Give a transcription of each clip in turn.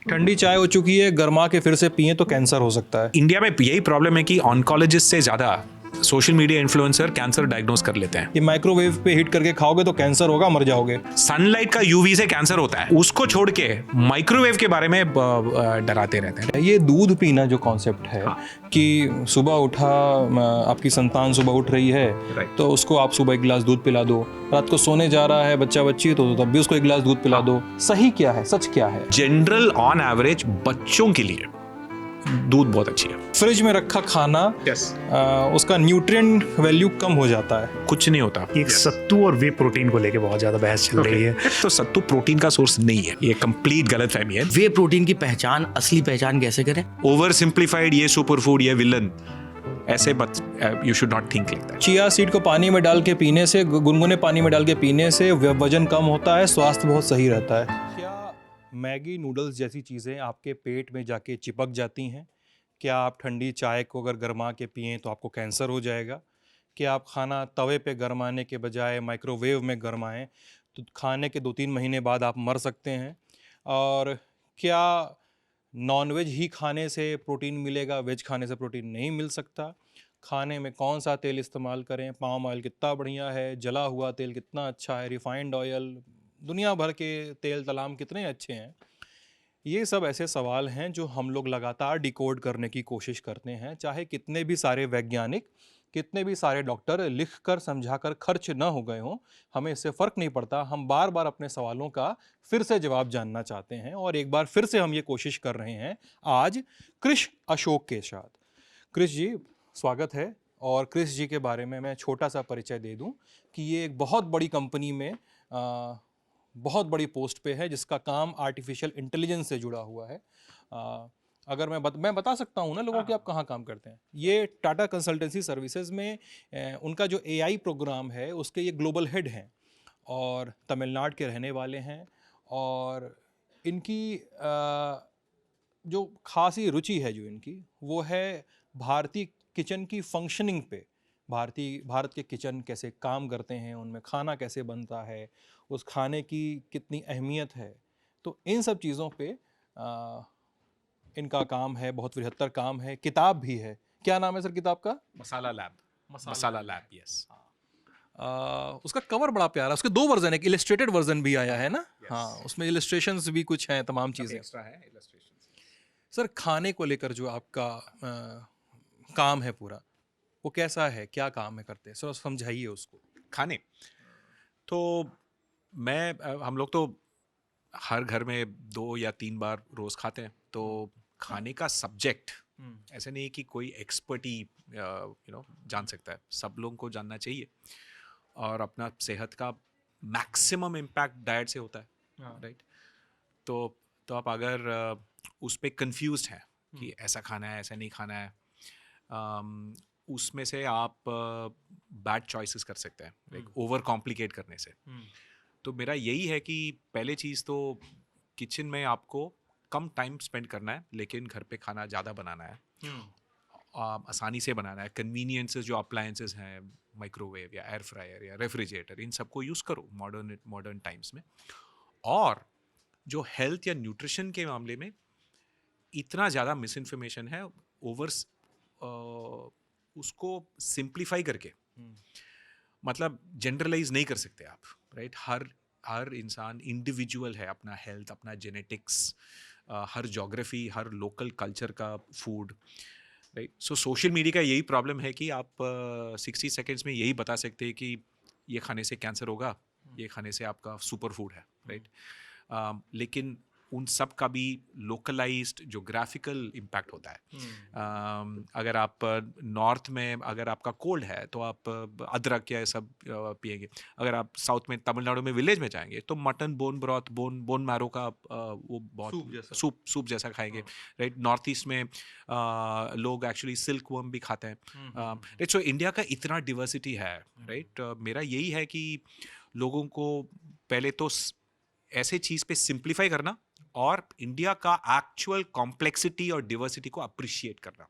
ठंडी चाय हो चुकी है, गर्मा के फिर से पिए तो कैंसर हो सकता है। इंडिया में यही प्रॉब्लम है कि ऑन्कोलॉजिस्ट से ज्यादा social media influencer cancer diagnose कर लेते हैं। ये माइक्रोवेव पे हीट करके खाओगे तो कैंसर होगा, मर जाओगे। सनलाइट का यूवी से कैंसर होता है, उसको छोड़ के माइक्रोवेव के बारे में डराते रहते हैं। ये दूध पीना जो कॉन्सेप्ट है कि सुबह उठा, आपकी संतान सुबह उठ रही है तो उसको आप सुबह एक गिलास दूध पिला दो, रात को सोने जा रहा है बच्चा बच्ची तो तब भी उसको एक गिलास दूध पिला दो। सही क्या है, सच क्या है? जनरल ऑन एवरेज बच्चों के लिए दूध बहुत अच्छी है। फ्रिज में रखा खाना उसका न्यूट्रिएंट वैल्यू कम हो जाता है। कुछ नहीं होता। एक सत्तू और वे प्रोटीन को लेके बहुत ज्यादा बहस चल रही है। तो सत्तू प्रोटीन का सोर्स नहीं है, ये कंप्लीट गलतफहमी है। वे प्रोटीन की पहचान, असली पहचान कैसे करें? ओवर सिंप्लीफाइड, ये सुपर फूड, ये विलन, ऐसे you should not think like that. Chia seed को पानी में डाल के पीने से, गुनगुने पानी में डाल के पीने से वजन कम होता है, स्वास्थ्य बहुत सही रहता है। क्या मैगी नूडल्स जैसी चीज़ें आपके पेट में जाके चिपक जाती हैं? क्या आप ठंडी चाय को अगर गर्मा के पिएं तो आपको कैंसर हो जाएगा? क्या आप खाना तवे पे गरमाने के बजाय माइक्रोवेव में गरमाएं तो खाने के 2-3 महीने बाद आप मर सकते हैं? और क्या नॉनवेज ही खाने से प्रोटीन मिलेगा, वेज खाने से प्रोटीन नहीं मिल सकता? खाने में कौन सा तेल इस्तेमाल करें? पाम ऑयल कितना बढ़िया है, जला हुआ तेल कितना अच्छा है, रिफाइंड ऑयल, दुनिया भर के तेल तलाम कितने अच्छे हैं। ये सब ऐसे सवाल हैं जो हम लोग लगातार डिकोड करने की कोशिश करते हैं। चाहे कितने भी सारे वैज्ञानिक, कितने भी सारे डॉक्टर लिख कर समझा कर खर्च न हो गए हों, हमें इससे फ़र्क नहीं पड़ता। हम बार बार अपने सवालों का फिर से जवाब जानना चाहते हैं और एक बार फिर से हम ये कोशिश कर रहे हैं आज कृष अशोक के साथ। कृष जी, स्वागत है। और कृष जी के बारे में मैं छोटा सा परिचय दे दूं कि ये एक बहुत बड़ी कंपनी में बहुत बड़ी पोस्ट पे है जिसका काम आर्टिफिशियल इंटेलिजेंस से जुड़ा हुआ है। अगर मैं बता सकता हूँ ना लोगों कि आप कहाँ काम करते हैं। ये टाटा कंसल्टेंसी सर्विसेज में उनका जो एआई प्रोग्राम है उसके ये ग्लोबल हेड हैं और तमिलनाडु के रहने वाले हैं। और इनकी जो खासी रुचि है जो इनकी वो है भारतीय किचन की फंक्शनिंग पे। भारत के किचन कैसे काम करते हैं, उनमें खाना कैसे बनता है, उस खाने की कितनी अहमियत है। तो इन सब चीज़ों पे इनका काम है, बहुत बृहत्तर काम है। किताब भी है। क्या नाम है सर किताब का? मसाला लैब, यस। उसका कवर बड़ा प्यारा, उसके 2 वर्जन है, इलस्ट्रेटेड वर्जन भी आया है ना। हाँ, उसमें इलस्ट्रेशंस भी कुछ हैं, तमाम चीज़ें एक्स्ट्रा है इलस्ट्रेशंस। सर खाने को लेकर जो आपका काम है पूरा, वो कैसा है, क्या काम है करते हैं, सर समझाइए उसको। खाने तो हम लोग तो हर घर में 2 या 3 बार रोज खाते हैं। तो खाने का सब्जेक्ट ऐसे नहीं कि कोई एक्सपर्टी जान सकता है, सब लोगों को जानना चाहिए। और अपना सेहत का मैक्सिमम इम्पैक्ट डाइट से होता है, राइट। तो आप अगर उस पर कंफ्यूज्ड हैं कि ऐसा खाना है, ऐसा नहीं खाना है, उसमें से आप बैड चॉइसेस कर सकते हैं, लाइक ओवर कॉम्प्लिकेट करने से। तो मेरा यही है कि पहले चीज़ तो किचन में आपको कम टाइम स्पेंड करना है, लेकिन घर पे खाना ज़्यादा बनाना है, आसानी से बनाना है। कन्वीनियंसेस जो अप्लायंसेस हैं, माइक्रोवेव या एयर फ्रायर या रेफ्रिजरेटर, इन सबको यूज़ करो मॉडर्न टाइम्स में। और जो हेल्थ या न्यूट्रिशन के मामले में इतना ज़्यादा मिस इन्फॉर्मेशन है, उसको सिंप्लीफाई करके, मतलब जनरलाइज नहीं कर सकते आप, राइट। हर इंसान इंडिविजुअल है, अपना हेल्थ, अपना जेनेटिक्स, हर ज्योग्राफी, हर लोकल कल्चर का फूड, राइट। सो सोशल मीडिया का यही प्रॉब्लम है कि आप 60 सेकेंड्स में यही बता सकते हैं कि ये खाने से कैंसर होगा, ये खाने से आपका सुपर फूड है, राइट। लेकिन उन सब का भी लोकलाइज्ड जोग्राफिकल इम्पैक्ट होता है। अगर आप नॉर्थ में, अगर आपका कोल्ड है तो आप अदरक या सब पिएंगे। अगर आप साउथ में, तमिलनाडु में विलेज में जाएंगे तो mutton, bone broth, bone marrow का वो बहुत सूप जैसा खाएंगे, राइट। नॉर्थ ईस्ट में लोग एक्चुअली सिल्क वर्म भी खाते हैं, राइट। सो इंडिया का इतना डिवर्सिटी है, राइट। मेरा यही है कि लोगों को पहले तो ऐसे चीज़ पे सिंप्लीफाई करना और इंडिया का एक्चुअल कॉम्प्लेक्सिटी और डिवर्सिटी को अप्रिशिएट करना।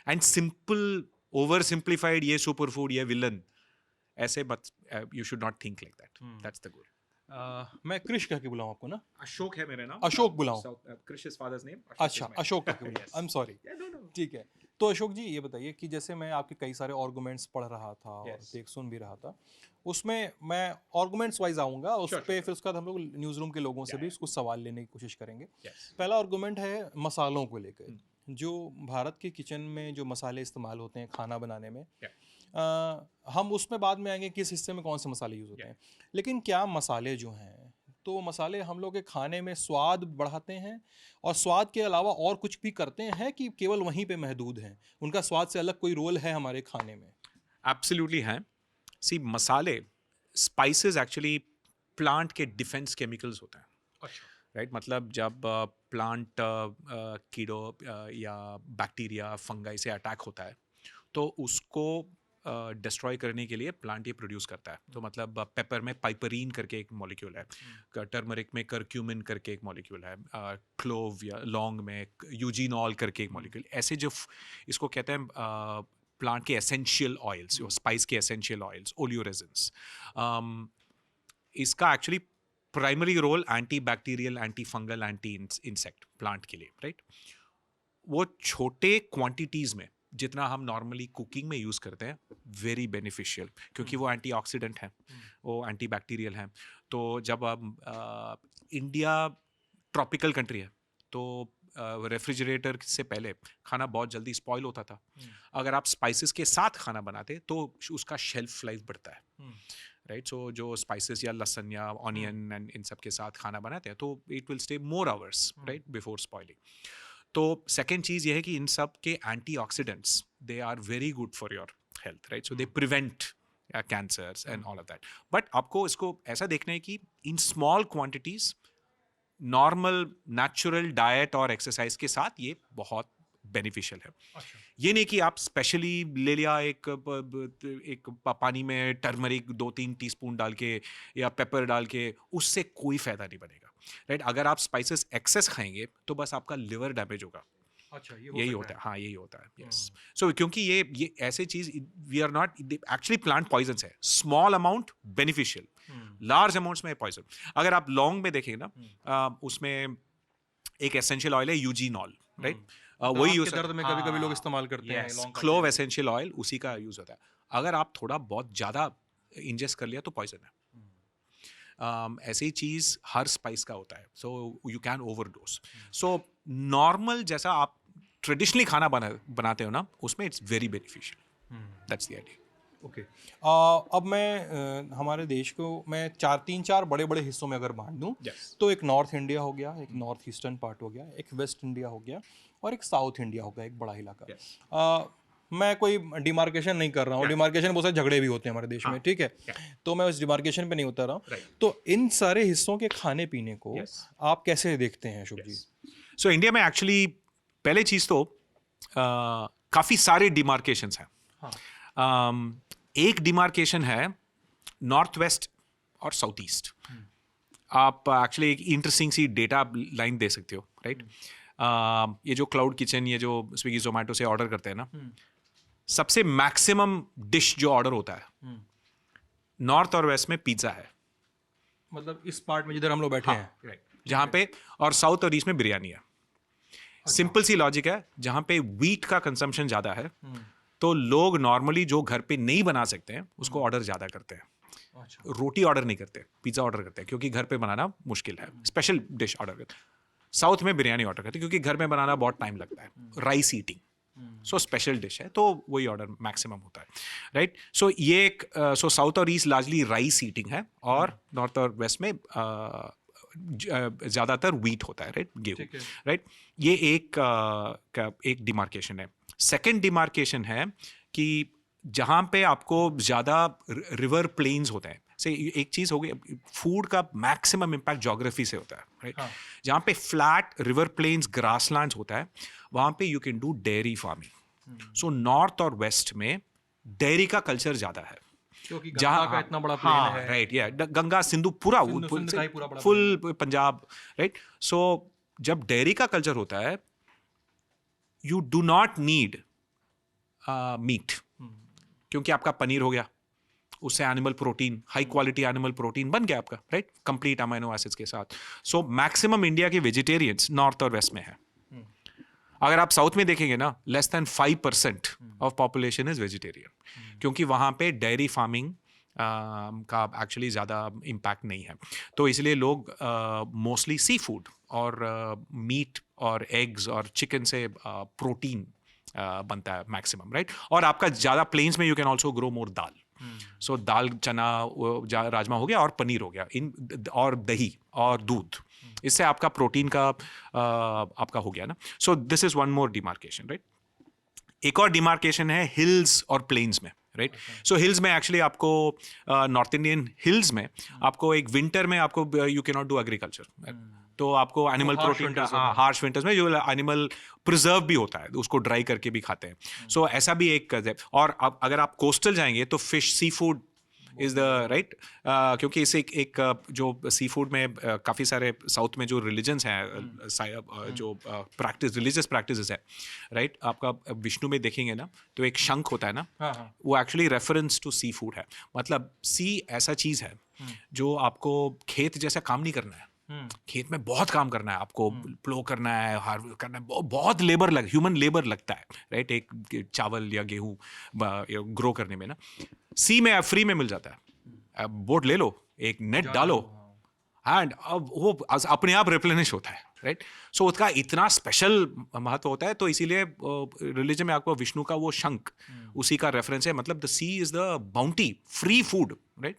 एंड सिंपल ओवर सिंप्लीफाइड, ये सुपर फूड, ये विलन, ऐसे you should not think like that. That's the goal. मैं कृष कह के बुलाऊं आपको ना? अशोक है मेरा नाम। अशोक बुलाऊं? कृष इज फादर्स नेम। अच्छा, अशोक कह के बुलाऊं। I am sorry. ठीक है। तो अशोक जी ये बताइए कि जैसे मैं आपके कई सारे आर्गुमेंट्स पढ़ रहा था और Yes. देख सुन भी रहा था, उसमें मैं आर्गुमेंट्स वाइज आऊँगा, उस पे फिर उसके बाद हम लोग न्यूज़ रूम के लोगों से भी कुछ सवाल लेने की कोशिश करेंगे। पहला आर्गुमेंट है मसालों को लेकर। जो भारत के किचन में जो मसाले इस्तेमाल होते हैं खाना बनाने में, हम उसमें बाद में आएंगे किस हिस्से में कौन से मसाले यूज़ होते हैं, लेकिन क्या मसाले जो हैं तो मसाले हम लोग के खाने में स्वाद बढ़ाते हैं और स्वाद के अलावा और कुछ भी करते हैं कि केवल वहीं पे महदूद हैं, उनका स्वाद से अलग कोई रोल है हमारे खाने में? एब्सोल्युटली है। सी मसाले, स्पाइसेस एक्चुअली प्लांट के डिफेंस केमिकल्स होते हैं। अच्छा। राइट मतलब जब प्लांट कीड़ों या बैक्टीरिया फंगाई से अटैक होता है तो उसको डिस्ट्रॉय करने के लिए प्लांट ये प्रोड्यूस करता है। तो मतलब पेपर में पाइपरीन करके एक मॉलिक्यूल है, टर्मरिक में करक्यूमिन करके एक मॉलिक्यूल है, क्लोव या लौंग में यूजीनॉल करके एक मॉलिक्यूल। ऐसे जो इसको कहते हैं प्लांट के एसेंशियल ऑयल्स, स्पाइस के एसेंशियल ऑयल्स, ओलियोरेजिन्स। इसका actually primary role anti bacterial, anti fungal, anti insect plant के लिए, राइट। वो छोटे क्वांटिटीज़ में जितना हम नॉर्मली कुकिंग में यूज़ करते हैं, वेरी बेनिफिशियल, क्योंकि वो एंटीऑक्सीडेंट हैं, वो एंटी बैक्टीरियल हैं। तो जब इंडिया ट्रॉपिकल कंट्री है तो रेफ्रिजरेटर से पहले खाना बहुत जल्दी स्पॉइल होता था। अगर आप स्पाइसेस के साथ खाना बनाते तो उसका शेल्फ लाइफ बढ़ता है, राइट। सो जो स्पाइसेस या लहसुन या ऑनियन एंड इन सब के साथ खाना बनाते हैं तो it will stay more hours, right, before spoiling. तो सेकेंड चीज़ ये है कि इन सब के antioxidants they are very good for your health, right. So they prevent cancers and all of that. But आपको इसको ऐसा देखना है कि इन small quantities normal natural diet और एक्सरसाइज के साथ ये बहुत बेनिफिशियल है। अच्छा। ये नहीं कि आप स्पेशली ले लिया एक पानी में टर्मरिक 2-3 टीस्पून डाल के या पेपर डाल के, उससे कोई फ़ायदा नहीं बनेगा, राइट। अगर आप स्पाइसेस एक्सेस खाएंगे तो बस आपका लिवर डैमेज होगा। अच्छा, यही होता है। हाँ, यही होता है। यस। सो क्योंकि ये ऐसे चीज़, we are not actually plant poison है। Small amount beneficial, large amounts में पॉइजन। अगर आप लौंग में देखेंगे ना, उसमें एक एसेंशियल ऑयल है यूजीनॉल, राइट। वही यूज दर्द में कभी-कभी लोग इस्तेमाल करते हैं लौंग का। क्लोव एसेंशियल ऑयल, उसी का यूज होता है। अगर आप थोड़ा बहुत ज़्यादा इंजेस्ट कर लिया तो पॉइजन है। ऐसी चीज़ हर स्पाइस का होता है, so you can overdose. So normal जैसा आप ट्रेडिशनली खाना बनाते हो ना, उसमें it's very beneficial. That's the idea. Okay. अब मैं हमारे देश को मैं 3-4 बड़े-बड़े हिस्सों में अगर बांट दूं, तो एक नॉर्थ इंडिया हो गया, एक नॉर्थ ईस्टर्न पार्ट हो गया, एक वेस्ट इंडिया हो गया और एक साउथ इंडिया हो गया, एक बड़ा इलाका। मैं कोई डिमार्केशन नहीं कर रहा हूँ, डिमार्केशन बहुत सारे झगड़े भी होते हैं हमारे देश में, ठीक है, तो मैं उस डिमार्केशन पे नहीं उतर रहा हूँ। तो इन सारे हिस्सों के खाने पीने को आप कैसे देखते हैं शुभ जी? सो इंडिया में एक्चुअली पहले चीज़ तो काफ़ी सारे डिमार्केशंस हैं। एक डिमार्केशन है नॉर्थ वेस्ट और साउथ ईस्ट। आप एक्चुअली एक इंटरेस्टिंग सी डेटा लाइन दे सकते हो, राइट। ये जो क्लाउड किचन, ये जो स्विगी जोमेटो से ऑर्डर करते हैं ना, सबसे मैक्सिमम डिश जो ऑर्डर होता है नॉर्थ और वेस्ट में पिज्ज़ा है। मतलब इस पार्ट में जिधर हम लोग बैठे हैं, राइट, जहाँ पे, और साउथ और ईस्ट में बिरयानी है। सिंपल सी लॉजिक है, जहाँ पे व्हीट का कंजम्पशन ज़्यादा है तो लोग नॉर्मली जो घर पे नहीं बना सकते हैं उसको ऑर्डर ज़्यादा करते हैं। अच्छा। रोटी ऑर्डर नहीं करते, पिज़्ज़ा ऑर्डर करते हैं, क्योंकि घर पे बनाना मुश्किल है, स्पेशल डिश ऑर्डर करते हैं। साउथ में बिरयानी ऑर्डर करते हैं क्योंकि घर में बनाना बहुत टाइम लगता है, rice eating, so special dish है तो वही ऑर्डर मैक्सिमम होता है, राइट। सो ये एक सो साउथ और ईस्ट लार्जली राइस ईटिंग है और नॉर्थ और वेस्ट में ज़्यादातर व्हीट होता है, राइट, गेहूँ, राइट। ये एक डिमार्केशन है। सेकेंड डिमार्केशन है कि जहाँ पे आपको ज़्यादा रिवर प्लेन्स होते हैं। से एक चीज़ हो गई, फूड का मैक्सिमम इम्पैक्ट ज्योग्राफी से होता है, राइट। जहाँ पे फ्लैट रिवर प्लेन्स, ग्रासलैंड्स होता है, वहाँ पे you can do dairy farming. So north और वेस्ट में डेयरी का कल्चर ज़्यादा है, क्योंकि गंगा का इतना बड़ा प्लेन है, राइट, या गंगा सिंधु पूरा फुल पंजाब, राइट। सो जब डेयरी का कल्चर होता है, you do not need meat, क्योंकि आपका पनीर हो गया, उससे animal protein, high quality animal protein बन गया आपका, राइट, कंप्लीट अमाइनो एसिड्स के साथ। सो मैक्सिमम इंडिया के वेजिटेरियंस नॉर्थ और वेस्ट में है। अगर आप साउथ में देखेंगे ना, less than 5% of population is vegetarian, क्योंकि वहाँ पे डेयरी फार्मिंग का एक्चुअली ज़्यादा इम्पैक्ट नहीं है। तो इसलिए लोग मोस्टली सी फूड और मीट और एग्स और चिकन से प्रोटीन बनता है मैक्सिमम, राइट। और आपका ज़्यादा प्लेन्स में you can also grow more dal. सो दाल, चना, राजमा हो गया और पनीर हो गया, और दही और दूध, इससे आपका प्रोटीन का आपका हो गया ना। सो this is one more demarcation, right. एक और डिमार्केशन है हिल्स और प्लेन्स में, राइट। सो हिल्स में एक्चुअली आपको नॉर्थ इंडियन हिल्स में आपको एक विंटर में आपको you can not do agriculture, तो आपको एनिमल प्रोटीन का हार्श विंटर्स में जो एनिमल प्रिजर्व भी होता है, उसको ड्राई करके भी खाते हैं। सो ऐसा भी एक, और अब अगर आप कोस्टल जाएंगे तो fish, sea food is the right, क्योंकि इसे एक जो सी फूड में काफ़ी सारे साउथ में जो रिलीजन्स हैं, जो प्रैक्टिस, रिलीजियस प्रैक्टिसेस है, राइट। आपका विष्णु में देखेंगे ना तो एक शंख होता है ना, वो actually reference to sea food है। मतलब सी ऐसा चीज़ है जो आपको खेत जैसा काम नहीं करना है, खेत में बहुत काम करना है आपको, प्लो करना है, हार्वेस्ट करना है, बहुत लेबर ह्यूमन लेबर लगता है, राइट, एक चावल या गेहूं ग्रो करने में ना। सी में फ्री में मिल जाता है, बोट ले लो, एक नेट डालो, एंड अब वो अपने आप रिप्लेनिश होता है, राइट। सो उसका इतना स्पेशल महत्व होता है, तो इसीलिए रिलीजन में आपको विष्णु का वो शंख उसी का रेफरेंस है। मतलब the sea is the bounty, free food, right.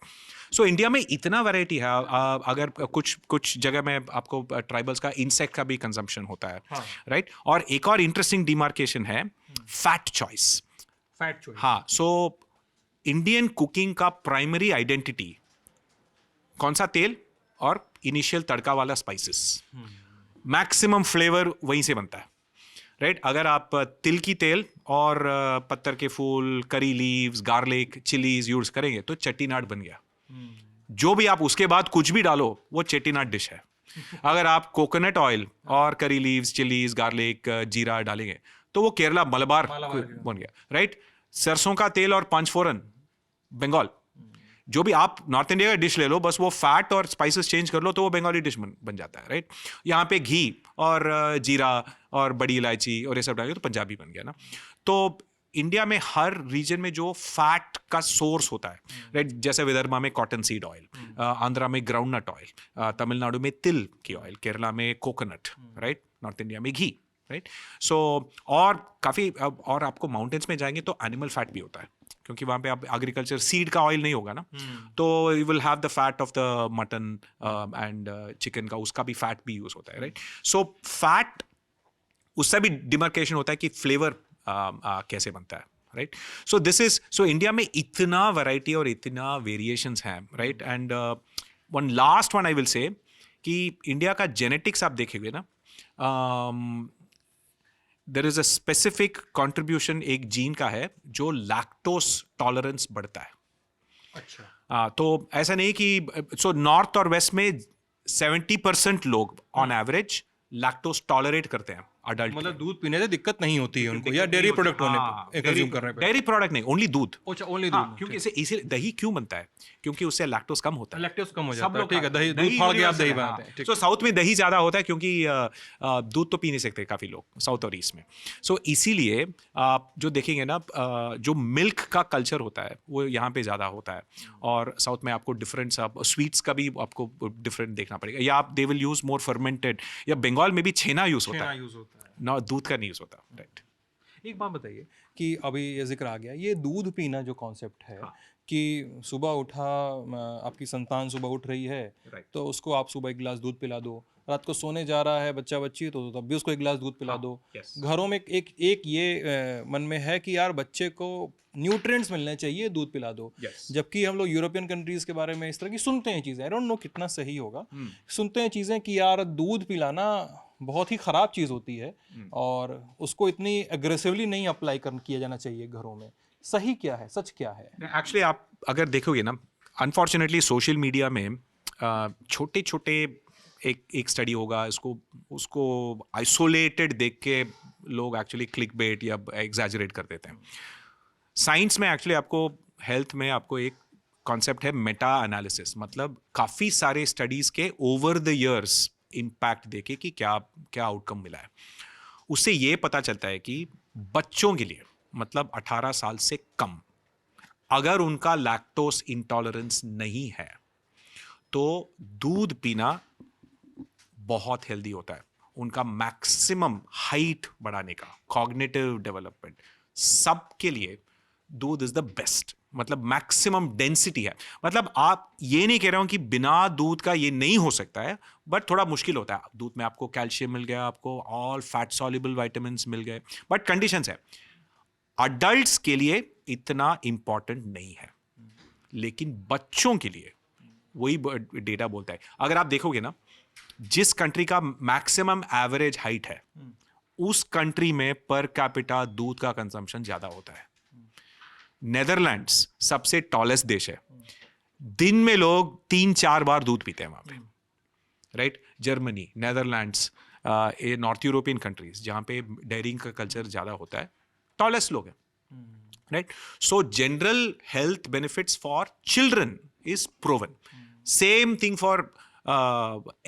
So India में इतना वैरायटी है। अगर कुछ जगह में आपको ट्राइबल्स का इंसेक्ट का भी कंजम्पशन होता है, राइट। और एक और इंटरेस्टिंग डिमार्केशन है फैट चॉइस। फैट चॉइस, हाँ। सो इंडियन कुकिंग का प्राइमरी आइडेंटिटी कौन सा तेल और इनिशियल तड़का वाला स्पाइसेस, मैक्सिमम फ्लेवर वहीं से बनता है, राइट। अगर आप तिल की तेल और पत्तर के फूल, curry leaves, garlic, chillies use करेंगे तो चट्टीनाड बन गया। जो भी आप उसके बाद कुछ भी डालो वो चेट्टीनाड डिश है। अगर आप कोकोनट ऑयल और करी लीव्स, चिलीज, गार्लिक, जीरा डालेंगे तो वो केरला मलबार बन गया, राइट। सरसों का तेल और पंचफोरन बंगाल। जो भी आप नॉर्थ इंडिया का डिश ले लो, बस वो फैट और स्पाइसेस चेंज कर लो तो वो बंगाली डिश बन जाता है, राइट। यहाँ पे घी और जीरा और बड़ी इलायची और ये सब डालेंगे तो पंजाबी बन गया ना। तो इंडिया में हर रीजन में जो फैट का सोर्स होता है, राइट, जैसे विदर्भा में कॉटन सीड ऑयल, आंध्रा में ग्राउंडनट ऑयल, तमिलनाडु में तिल की ऑयल, केरला में कोकोनट, राइट, नॉर्थ इंडिया में घी, राइट। सो और काफ़ी, और आपको माउंटेन्स में जाएंगे तो एनिमल फैट भी होता है, क्योंकि वहाँ पे आप एग्रीकल्चर सीड का ऑयल नहीं होगा ना, तो you will have the fat of the mutton and chicken का, उसका भी फैट भी यूज होता है, राइट। सो फैट, उससे भी डिमार्केशन होता है कि फ्लेवर कैसे बनता है, right. So this is, so India में इतना वैरायटी और इतना वेरिएशंस हैं, right. And one last one I will say कि इंडिया का जेनेटिक्स आप देखेंगे ना, there is a specific contribution एक जीन का है जो लैक्टोस टॉलरेंस बढ़ता है। अच्छा, तो ऐसा नहीं कि, सो नॉर्थ और वेस्ट में 70% लोग ऑन एवरेज लैक्टोस टॉलरेट करते हैं अडल्ट, मतलब दूध पीने से दिक्कत नहीं होती है उनको, या डेयरी प्रोडक्ट होने पे कंज्यूम करने पे? डेयरी प्रोडक्ट नहीं, ओनली दूध। अच्छा, ओनली हाँ, दूध। क्योंकि इसे दही क्यों बनता है, क्योंकि उससे लैक्टोस कम होता है, लैक्टोज कम हो सब जाता है, लोग ठीक है। दही, दूध दही फाड़ के आप universal दही है, बनाते हाँ। हैं, ठीक तो साउथ में दही ज्यादा होता है क्योंकि दूध तो पी नहीं सकते काफी लोग साउथ और ईस्ट में। सो इसीलिए आप जो देखेंगे ना, जो मिल्क का कल्चर होता है वो यहाँ पे ज्यादा होता है, और साउथ में आपको डिफरेंट स्वीट्स का भी आपको डिफरेंट देखना पड़ेगा, या आप they will use more fermented, या बंगाल में भी छेना यूज होता छेना है, यूज होता है, ना दूध का नहीं यूज होता, राइट। एक बात बताइए कि अभी ये जिक्र आ गया, ये दूध पीना जो कॉन्सेप्ट है, कि सुबह उठा, आपकी संतान सुबह उठ रही है, तो उसको आप सुबह एक गिलास दूध पिला दो, रात को सोने जा रहा है बच्चा बच्ची तो तब भी उसको एक गिलास दूध पिला दो। घरों में एक ये मन में है कि यार बच्चे को न्यूट्रिएंट्स मिलने चाहिए, दूध पिला दो। जबकि हम लोग यूरोपियन कंट्रीज के बारे में इस तरह की सुनते हैं चीज़ें, आई डोंट नो कितना सही होगा, सुनते हैं चीज़ें कि यार दूध पिलाना बहुत ही ख़राब चीज़ होती है और उसको इतनी एग्रेसिवली नहीं अप्लाई किया जाना चाहिए घरों में। सही क्या है, सच क्या है? एक्चुअली आप अगर देखोगे ना, अनफॉर्चुनेटली सोशल मीडिया में छोटे छोटे एक स्टडी होगा, उसको आइसोलेटेड देख के लोग एक्चुअली क्लिक बेट या एग्जैजरेट कर देते हैं। साइंस में एक्चुअली आपको हेल्थ में आपको एक कॉन्सेप्ट है मेटा एनालिसिस, मतलब काफ़ी सारे स्टडीज़ के ओवर द ईयर्स इम्पैक्ट देखे कि क्या क्या आउटकम मिला है। उससे ये पता चलता है कि बच्चों के लिए, मतलब 18 साल से कम, अगर उनका लैक्टोस इंटॉलरेंस नहीं है तो दूध पीना बहुत हेल्दी होता है। उनका मैक्सिमम हाइट बढ़ाने का, कॉग्निटिव डेवलपमेंट, सबके लिए दूध इज द बेस्ट। मतलब मैक्सिमम डेंसिटी है। मतलब आप ये नहीं कह रहे हो कि बिना दूध का ये नहीं हो सकता है, बट थोड़ा मुश्किल होता है। दूध में आपको कैल्शियम मिल गया, आपको ऑल फैट सॉल्युबल विटामिन्स मिल गए, बट कंडीशंस है। अडल्ट्स के लिए इतना इंपॉर्टेंट नहीं है, लेकिन बच्चों के लिए वही डेटा बोलता है। अगर आप देखोगे ना, जिस कंट्री का मैक्सिमम एवरेज हाइट है उस कंट्री में पर कैपिटा दूध का कंजम्पशन ज्यादा होता है। नेदरलैंड्स सबसे टॉलेस्ट देश है, दिन में लोग 3-4 बार दूध पीते हैं वहां पे, right. Germany, Netherlands, north European countries जहां पे डेयरिंग का कल्चर ज्यादा होता है, टॉलेस्ट लोग हैं, right. So general health benefits for children is proven. Same thing for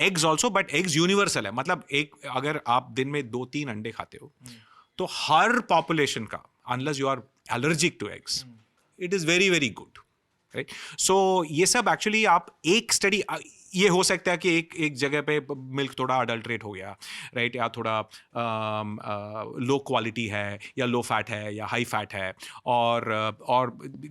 eggs also, but eggs universal है। मतलब एक अगर आप दिन में 2-3 अंडे खाते हो तो हर पॉपुलेशन का, unless you are allergic to eggs, it is very very good, right. So ये सब एक्चुअली आप एक स्टडी, ये हो सकता है कि एक जगह पे मिल्क थोड़ा अडल्ट्रेट हो गया, राइट, या थोड़ा लो क्वालिटी है, या लो फैट है, या हाई फैट है, और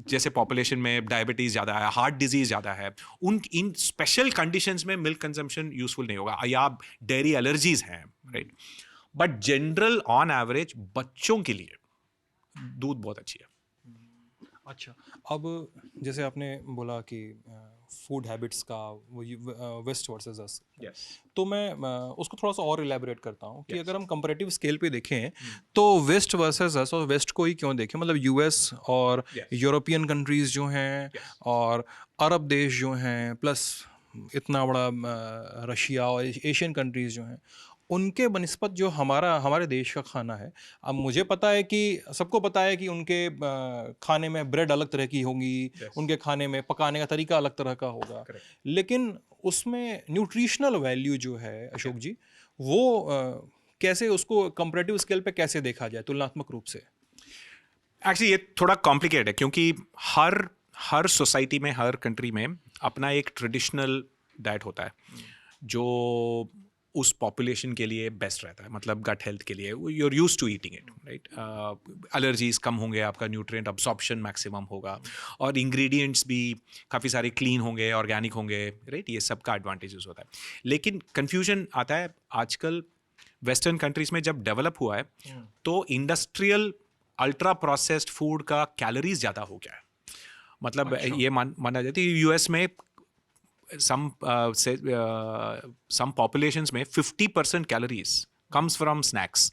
जैसे पॉपुलेशन में डायबिटीज़ ज़्यादा है, हार्ट डिजीज़ ज़्यादा है, इन स्पेशल कंडीशंस में मिल्क कंजम्पशन यूजफुल नहीं होगा, या डेयरी एलर्जीज हैं, right. But general on average बच्चों के लिए दूध बहुत अच्छी है। अच्छा, अब जैसे आपने बोला कि फूड हैबिट्स का वो वेस्ट वर्सेस अस, तो मैं उसको थोड़ा सा और इलेबोरेट करता हूँ कि अगर हम कंपैरेटिव स्केल पे देखें तो वेस्ट वर्सेस अस, और वेस्ट को ही क्यों देखें, मतलब यूएस और यूरोपियन कंट्रीज़ जो हैं और अरब देश जो हैं, प्लस इतना बड़ा रशिया और एशियन कंट्रीज़ जो हैं, उनके बनिस्पत जो हमारे देश का खाना है, अब मुझे पता है कि सबको पता है कि उनके खाने में ब्रेड अलग तरह की होंगी, उनके खाने में पकाने का तरीका अलग तरह का होगा, लेकिन उसमें न्यूट्रिशनल वैल्यू जो है अशोक जी, वो कैसे उसको कंपैरेटिव स्केल पे कैसे देखा जाए तुलनात्मक रूप से? एक्चुअली ये थोड़ा कॉम्प्लिकेटेड है, क्योंकि हर सोसाइटी में, हर कंट्री में अपना एक ट्रेडिशनल डाइट होता है जो उस पॉपुलेशन के लिए बेस्ट रहता है, मतलब गट हेल्थ के लिए you are used to eating it, right. Allergies कम होंगे, आपका न्यूट्रिएंट अब्सॉर्प्शन मैक्सिमम होगा, और इंग्रेडिएंट्स भी काफ़ी सारे क्लीन होंगे, ऑर्गेनिक होंगे, राइट। ये सब का एडवांटेजेस होता है। लेकिन कन्फ्यूजन आता है आजकल वेस्टर्न कंट्रीज में, जब डेवलप हुआ है तो इंडस्ट्रियल अल्ट्रा प्रोसेस्ड फूड का कैलोरीज ज़्यादा हो गया है। मतलब ये माना जाता है यूएस में some populations में 50% कैलोरीज comes from snacks।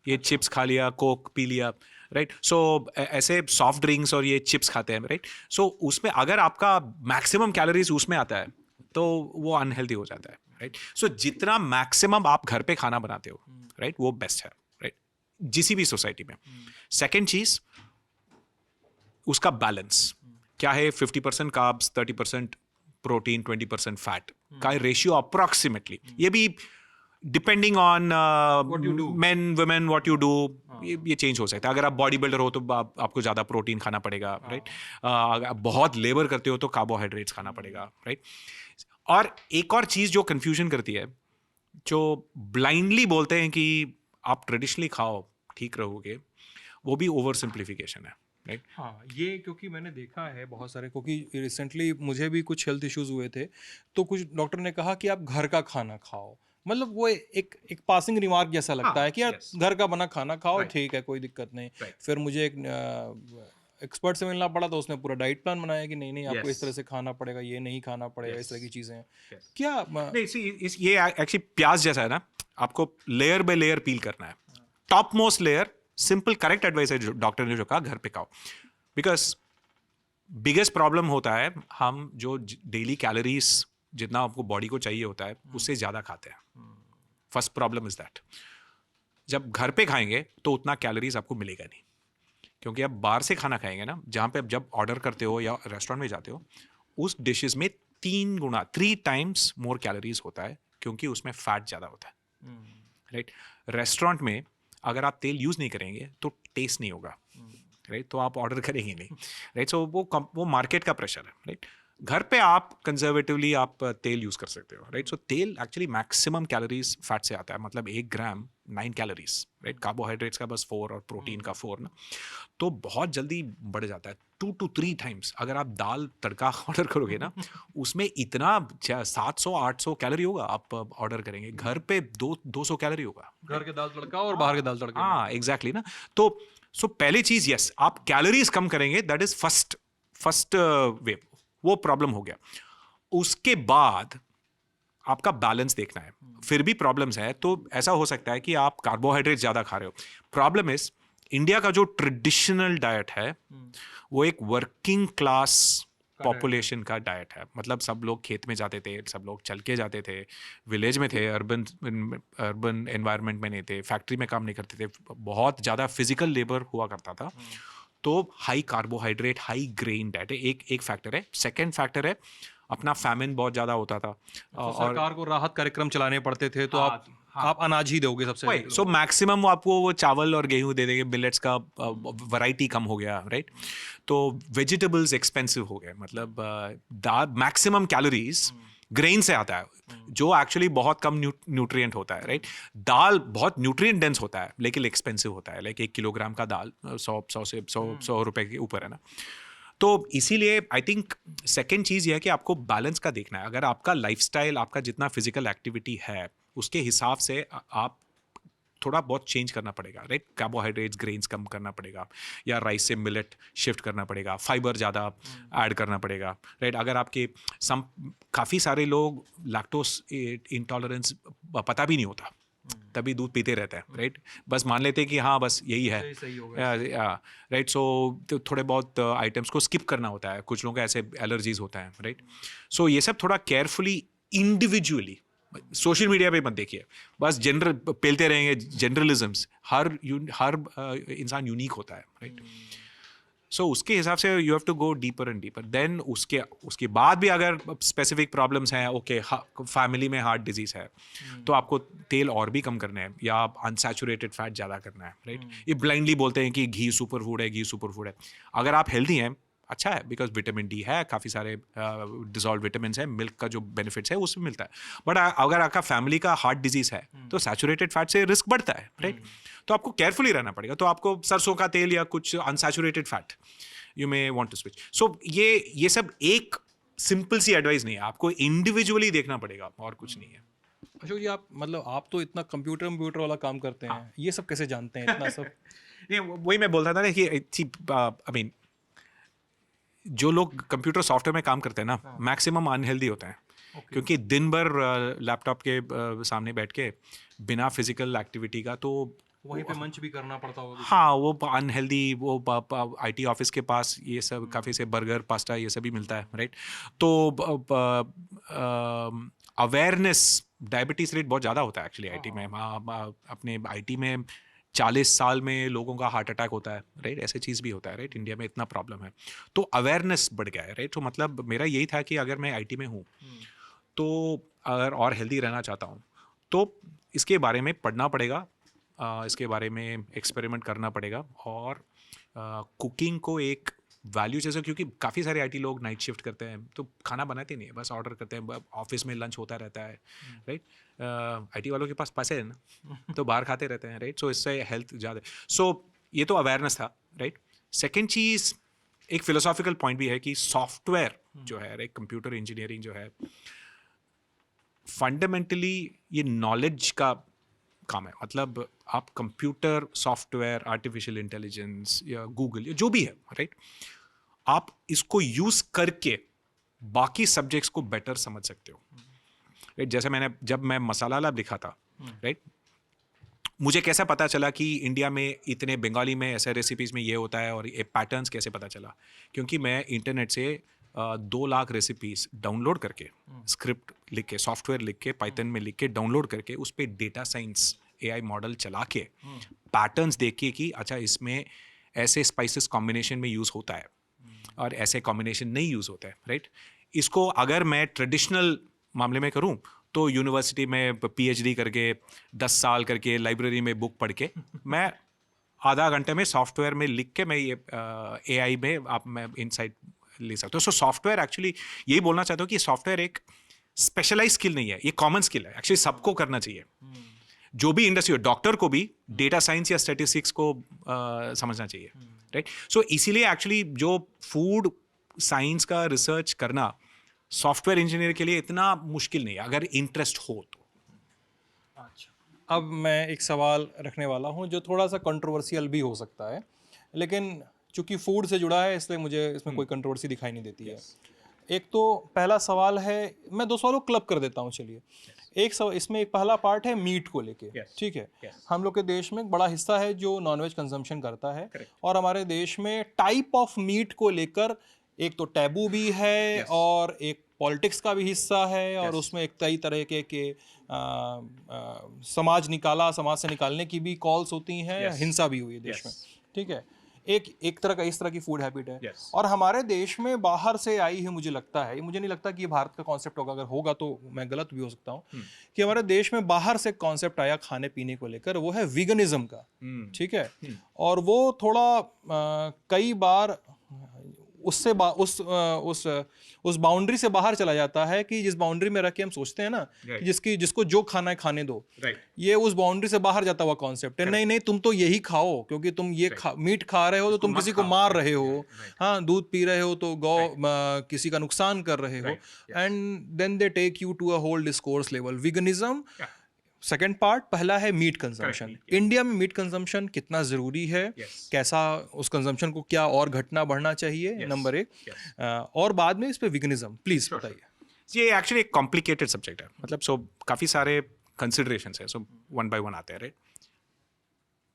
ये चिप्स खा लिया, कोक पी लिया, राइट। सो ऐसे सॉफ्ट ड्रिंक्स और ये चिप्स खाते हैं, राइट। सो उसमें अगर आपका मैक्सिमम कैलोरीज उसमें आता है तो वो अनहेल्दी हो जाता है, राइट। सो जितना मैक्सिमम आप घर पे खाना बनाते हो, राइट, वो बेस्ट है, राइट, किसी भी सोसाइटी में। सेकेंड चीज, उसका बैलेंस क्या है। 50% कार्ब्स, 30% प्रोटीन, 20% फैट का रेशियो अप्रॉक्सीमेटली, ये भी depending on main women what you do, ये चेंज हो सकता है। अगर आप बॉडी बिल्डर हो तो आपको ज़्यादा प्रोटीन खाना पड़ेगा, राइट। अगर आप बहुत लेबर करते हो तो कार्बोहाइड्रेट्स खाना पड़ेगा, राइट। और एक और चीज़ जो कन्फ्यूजन करती है, जो ब्लाइंडली बोलते हैं कि आप ट्रेडिशनली खाओ ठीक रहोगे, वो भी ओवर सिंप्लीफिकेशन है, राइट। हाँ, ये क्योंकि मैंने देखा है बहुत सारे, क्योंकि रिसेंटली मुझे भी कुछ हेल्थ इश्यूज हुए थे, तो कुछ डॉक्टर ने कहा कि आप घर का खाना खाओ। मतलब वो एक पासिंग रिमार्क जैसा लगता है कि यार घर का बना खाना खाओ, ठीक है, कोई दिक्कत नहीं। फिर मुझे एक एक्सपर्ट से मिलना पड़ा, तो उसने पूरा डाइट प्लान बनाया कि नहीं आपको इस तरह से खाना पड़ेगा, ये नहीं खाना पड़ेगा, इस तरह की चीज़ें क्या नहीं। ये एक्चुअली प्याज जैसा है ना, आपको लेयर बाय लेयर पील करना है। Top most layer, simple correct advice है डॉक्टर ने जो कहा, घर पे खाओ। बिकॉज बिगेस्ट प्रॉब्लम होता है, हम जो डेली कैलोरीज जितना आपको बॉडी को चाहिए होता है उससे ज़्यादा खाते हैं। First problem is that. जब घर पे खाएंगे तो उतना कैलोरीज आपको मिलेगा नहीं, क्योंकि आप बाहर से खाना खाएंगे ना, जहाँ पे आप जब ऑर्डर करते हो या रेस्टोरेंट में जाते हो, उस डिशेस में 3 टाइम्स मोर कैलोरीज होता है, क्योंकि उसमें फैट ज़्यादा होता है, राइट। रेस्टोरेंट में अगर आप तेल यूज़ नहीं करेंगे तो टेस्ट नहीं होगा, राइट, तो आप ऑर्डर करेंगे नहीं, राइट। सो वो मार्केट का प्रेशर है, राइट। घर पे आप कंजर्वेटिवली आप तेल यूज़ कर सकते हो, राइट। सो तेल एक्चुअली मैक्सिमम कैलोरीज फैट से आता है, मतलब 1 ग्राम 9 कैलोरीज, राइट। कार्बोहाइड्रेट्स का बस 4 और प्रोटीन का 4 ना, तो बहुत जल्दी बढ़ जाता है 2 to 3 टाइम्स। अगर आप दाल तड़का ऑर्डर करोगे ना, उसमें इतना 700-800 कैलोरी होगा, आप ऑर्डर करेंगे, घर पे 200 कैलोरी होगा, घर के दाल तड़का और बाहर के दाल तड़के में। हाँ एग्जैक्टली ना। तो सो पहली चीज, यस, आप कैलोरीज कम करेंगे, दैट इज फर्स्ट वे, वो प्रॉब्लम हो गया। उसके बाद आपका बैलेंस देखना है। फिर भी प्रॉब्लम्स है, तो ऐसा हो सकता है कि आप कार्बोहाइड्रेट ज्यादा खा रहे हो। प्रॉब्लम इज, इंडिया का जो ट्रेडिशनल डाइट है वो एक वर्किंग क्लास पॉपुलेशन का डाइट है। मतलब सब लोग खेत में जाते थे, सब लोग चल के जाते थे, विलेज में थे, अर्बन एनवायरनमेंट में नहीं थे, फैक्ट्री में काम नहीं करते थे, बहुत ज़्यादा फिजिकल लेबर हुआ करता था। तो high carbohydrate, high grain diet एक फैक्टर है। सेकेंड फैक्टर है अपना फैमिन बहुत ज़्यादा होता था, तो सरकार को राहत कार्यक्रम चलाने पड़ते थे, तो आप अनाज ही दोगे सबसे वही। सो मैक्सिमम आपको वो चावल और गेहूं दे देंगे, मिलेट्स का वैरायटी कम हो गया, राइट। तो वेजिटेबल्स एक्सपेंसिव हो गए, मतलब मैक्सिमम कैलोरीज ग्रेन से आता है, जो एक्चुअली बहुत कम न्यूट्रिएंट होता है, राइट। दाल बहुत न्यूट्रिएंट डेंस होता है, लेकिन एक्सपेंसिव होता है, लाइक 1 किलोग्राम का दाल 100 रुपए के ऊपर है ना। तो इसीलिए आई थिंक सेकेंड चीज़ यह है कि आपको बैलेंस का देखना है। अगर आपका लाइफस्टाइल, आपका जितना फिजिकल एक्टिविटी है, उसके हिसाब से आप थोड़ा बहुत चेंज करना पड़ेगा, राइट। कार्बोहाइड्रेट्स, ग्रेन्स कम करना पड़ेगा, या राइस से मिलेट शिफ्ट करना पड़ेगा, फाइबर ज़्यादा ऐड करना पड़ेगा, राइट। अगर आपके काफ़ी सारे लोग लैक्टोज इंटॉलरेंस पता भी नहीं होता, तभी दूध पीते रहते हैं, राइट। बस मान लेते हैं कि हाँ बस यही है, राइट। सो थोड़े बहुत आइटम्स को स्किप करना होता है, कुछ लोगों को ऐसे एलर्जीज होता है, राइट। सो ये सब थोड़ा केयरफुली इंडिविजुअली, सोशल मीडिया पे मत देखिए, बस जनरल पेलते रहेंगे जनरलिज्म्स। हर इंसान यूनिक होता है, राइट। सो उसके हिसाब से you have to go deeper and deeper. Then उसके बाद भी अगर स्पेसिफिक प्रॉब्लम्स हैं, ओके, फैमिली में हार्ट डिजीज़ है, तो आपको तेल और भी कम करना है, या अनसैचुरेटेड फैट ज़्यादा करना है, राइट। ये ब्लाइंडली बोलते हैं कि घी सुपर फूड है, घी सुपर फूड है। अगर आप हेल्दी हैं, अच्छा है, बिकॉज विटामिन डी है, काफ़ी सारे डिजॉल्व विटामिन है, मिल्क का जो बेनिफिट्स है उसमें मिलता है। बट अगर आपका फैमिली का हार्ट डिजीज़ है, तो सैचुरेटेड फैट से रिस्क बढ़ता है, राइट। तो आपको केयरफुली रहना पड़ेगा। तो आपको सरसों का तेल या कुछ unsaturated fat you may want to switch. So ये सब एक सिंपल सी एडवाइस नहीं है, आपको इंडिविजुअली देखना पड़ेगा, और कुछ नहीं है। अशोक जी, आप तो इतना कंप्यूटर वाला काम करते हैं, ये सब कैसे जानते हैं इतना सब? नहीं, वही मैं बोल रहा था ना कि आई मीन जो लोग कंप्यूटर सॉफ्टवेयर में काम करते हैं ना, मैक्सिमम अनहेल्दी होते हैं, क्योंकि दिन भर लैपटॉप के सामने बैठ के बिना फिजिकल एक्टिविटी का, तो वहीं पे मंच भी करना पड़ता होगा। हाँ, वो अनहेल्दी, वो आईटी ऑफिस के पास ये सब काफ़ी से बर्गर, पास्ता, ये सब भी मिलता है, राइट। तो अवेयरनेस, डायबिटीज़ रेट बहुत ज़्यादा होता है एक्चुअली आईटी में। अपने आईटी में 40 साल में लोगों का हार्ट अटैक होता है, राइट। ऐसे चीज़ भी होता है, राइट। इंडिया में इतना प्रॉब्लम है, तो अवेयरनेस बढ़ गया है, राइट। तो मतलब मेरा यही था कि अगर मैं आईटी में हूँ, तो अगर और हेल्दी रहना चाहता हूँ, तो इसके बारे में पढ़ना पड़ेगा, इसके बारे में एक्सपेरिमेंट करना पड़ेगा, और कुकिंग को एक वैल्यू जैसे, क्योंकि काफ़ी सारे आईटी लोग नाइट शिफ्ट करते हैं, तो खाना बनाते नहीं है, बस ऑर्डर करते हैं, ऑफिस में लंच होता रहता है, राइट। आईटी वालों के पास पैसे हैं ना, तो बाहर खाते रहते हैं, राइट। सो इससे हेल्थ ज़्यादा। सो ये तो अवेयरनेस था, राइट। सेकेंड चीज़, एक फिलोसॉफिकल पॉइंट भी है कि सॉफ्टवेयर जो है, एक कंप्यूटर इंजीनियरिंग जो है, फंडामेंटली ये नॉलेज का काम है। मतलब आप कंप्यूटर, सॉफ्टवेयर, आर्टिफिशियल इंटेलिजेंस या गूगल या जो भी है, राइट, आप इसको यूज़ करके बाकी सब्जेक्ट्स को बेटर समझ सकते हो, राइट। जैसे जब मैं मसाला लैब लिखा था, राइट, मुझे कैसा पता चला कि इंडिया में इतने बंगाली में ऐसे रेसिपीज़ में ये होता है, और ये पैटर्न्स कैसे पता चला? क्योंकि मैं इंटरनेट से 2 लाख रेसिपीज़ डाउनलोड करके, स्क्रिप्ट लिख के, सॉफ्टवेयर लिख के, पाइथन में लिख के डाउनलोड करके, उस पर डेटा साइंस AI मॉडल चला के पैटर्न्स देख के कि अच्छा इसमें ऐसे स्पाइसेस कॉम्बिनेशन में यूज़ होता है और ऐसे कॉम्बिनेशन नहीं यूज़ होता है, राइट? इसको अगर मैं ट्रेडिशनल मामले में करूं तो यूनिवर्सिटी में पीएचडी करके 10 साल करके लाइब्रेरी में बुक पढ़ के मैं आधा घंटे में सॉफ्टवेयर में लिख के मैं ये एआई में मैं इनसाइट ले सकता हूँ. सो सॉफ्टवेयर एक्चुअली यही बोलना चाहता हूँ कि सॉफ्टवेयर एक स्पेशलाइज स्किल नहीं है, ये कॉमन स्किल है. एक्चुअली सबको करना चाहिए. जो भी इंडस्ट्री हो, डॉक्टर को भी डेटा साइंस या स्टैटिस्टिक्स को समझना चाहिए, राइट? सो इसीलिए एक्चुअली जो फूड साइंस का रिसर्च करना सॉफ्टवेयर इंजीनियर के लिए इतना मुश्किल नहीं है अगर इंटरेस्ट हो तो. अब मैं एक सवाल रखने वाला हूँ जो थोड़ा सा कंट्रोवर्शियल भी हो सकता है, लेकिन चूंकि फूड से जुड़ा है इसलिए मुझे इसमें कोई कंट्रोवर्सी दिखाई नहीं देती है. एक तो पहला सवाल है, मैं दो सवालों क्लब कर देता हूँ. चलिए, एक सवाल इसमें, एक पहला पार्ट है मीट को लेके. ठीक है, हम लोग के देश में एक बड़ा हिस्सा है जो नॉनवेज कंजम्पशन करता है, और हमारे देश में टाइप ऑफ मीट को लेकर एक तो टैबू भी है और एक पॉलिटिक्स का भी हिस्सा है, और उसमें एक कई तरह के समाज से निकालने की भी कॉल्स होती हैं, हिंसा भी हुई है देश में. ठीक है, एक तरह का इस तरह की फूड हैबिट है. और हमारे देश में बाहर से आई है, मुझे लगता है, मुझे नहीं लगता कि ये भारत का कॉन्सेप्ट होगा, अगर होगा तो मैं गलत भी हो सकता हूँ, कि हमारे देश में बाहर से कॉन्सेप्ट आया खाने पीने को लेकर, वो है वीगनिज्म का. ठीक है, और वो थोड़ा कई बार उससे उस बाउंड्री से बाहर चला जाता है कि जिस बाउंड्री में रख के हम सोचते हैं ना कि जिसको जो खाना है खाने दो, ये उस बाउंड्री से बाहर जाता हुआ कॉन्सेप्ट है. नहीं, तुम तो यही खाओ क्योंकि तुम ये मीट खा रहे हो तो तुम किसी को मार रहे हो. हाँ, दूध पी रहे हो तो किसी का नुकसान कर रहे हो. And then they take you to a whole discourse level. Veganism second part. पहला है मीट कंजम्पशन. इंडिया में मीट कंजम्पशन कितना ज़रूरी है, कैसा उस कंजम्पशन को क्या और घटना बढ़ना चाहिए, नंबर एक. और बाद में इस पे वीगनिज्म प्लीज बताइए. ये एक्चुअली एक कॉम्प्लिकेटेड सब्जेक्ट है. मतलब सो काफ़ी सारे कंसिडरेशंस है, सो वन बाय वन आते हैं, राइट?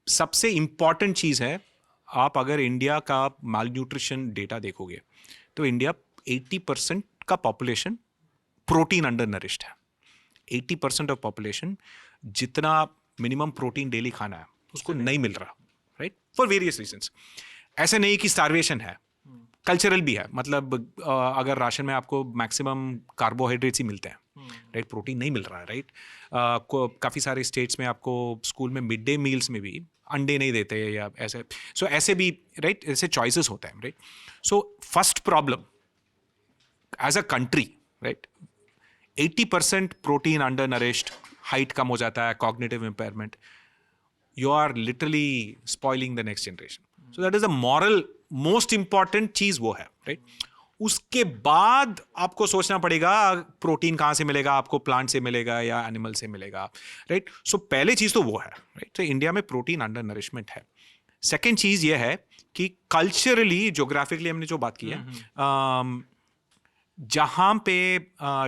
सबसे इम्पॉर्टेंट चीज़ है, आप अगर इंडिया का माल न्यूट्रिशन डेटा देखोगे तो इंडिया 80% का पॉपुलेशन प्रोटीन अंडर नरिश्ड है. 80% ऑफ पॉपुलेशन जितना मिनिमम प्रोटीन डेली खाना है उसको नहीं मिल रहा, राइट? For various reasons. ऐसे नहीं कि स्टारवेशन है, कल्चरल भी है. मतलब अगर राशन में आपको मैक्सिमम कार्बोहाइड्रेट्स ही मिलते हैं, राइट? प्रोटीन नहीं मिल रहा है, राइट? काफ़ी सारे स्टेट्स में आपको स्कूल में मिड डे मील्स में भी अंडे नहीं देते या ऐसे. सो ऐसे भी, राइट, ऐसे चॉइसेस होते हैं, right? So first problem as a country, right, 80% protein undernourished, height कम हो जाता है, cognitive impairment, you are literally spoiling the next generation. So that is a moral most important चीज वो है, राइट? उसके बाद आपको सोचना पड़ेगा प्रोटीन कहाँ से मिलेगा, आपको प्लांट से मिलेगा या एनिमल से मिलेगा, राइट? सो पहले चीज़ तो वो है, राइट? तो इंडिया में प्रोटीन अंडर नरिशमेंट है. सेकेंड चीज़ ये है कि कल्चरली, जोग्राफिकली हमने जो बात की है, जहाँ पे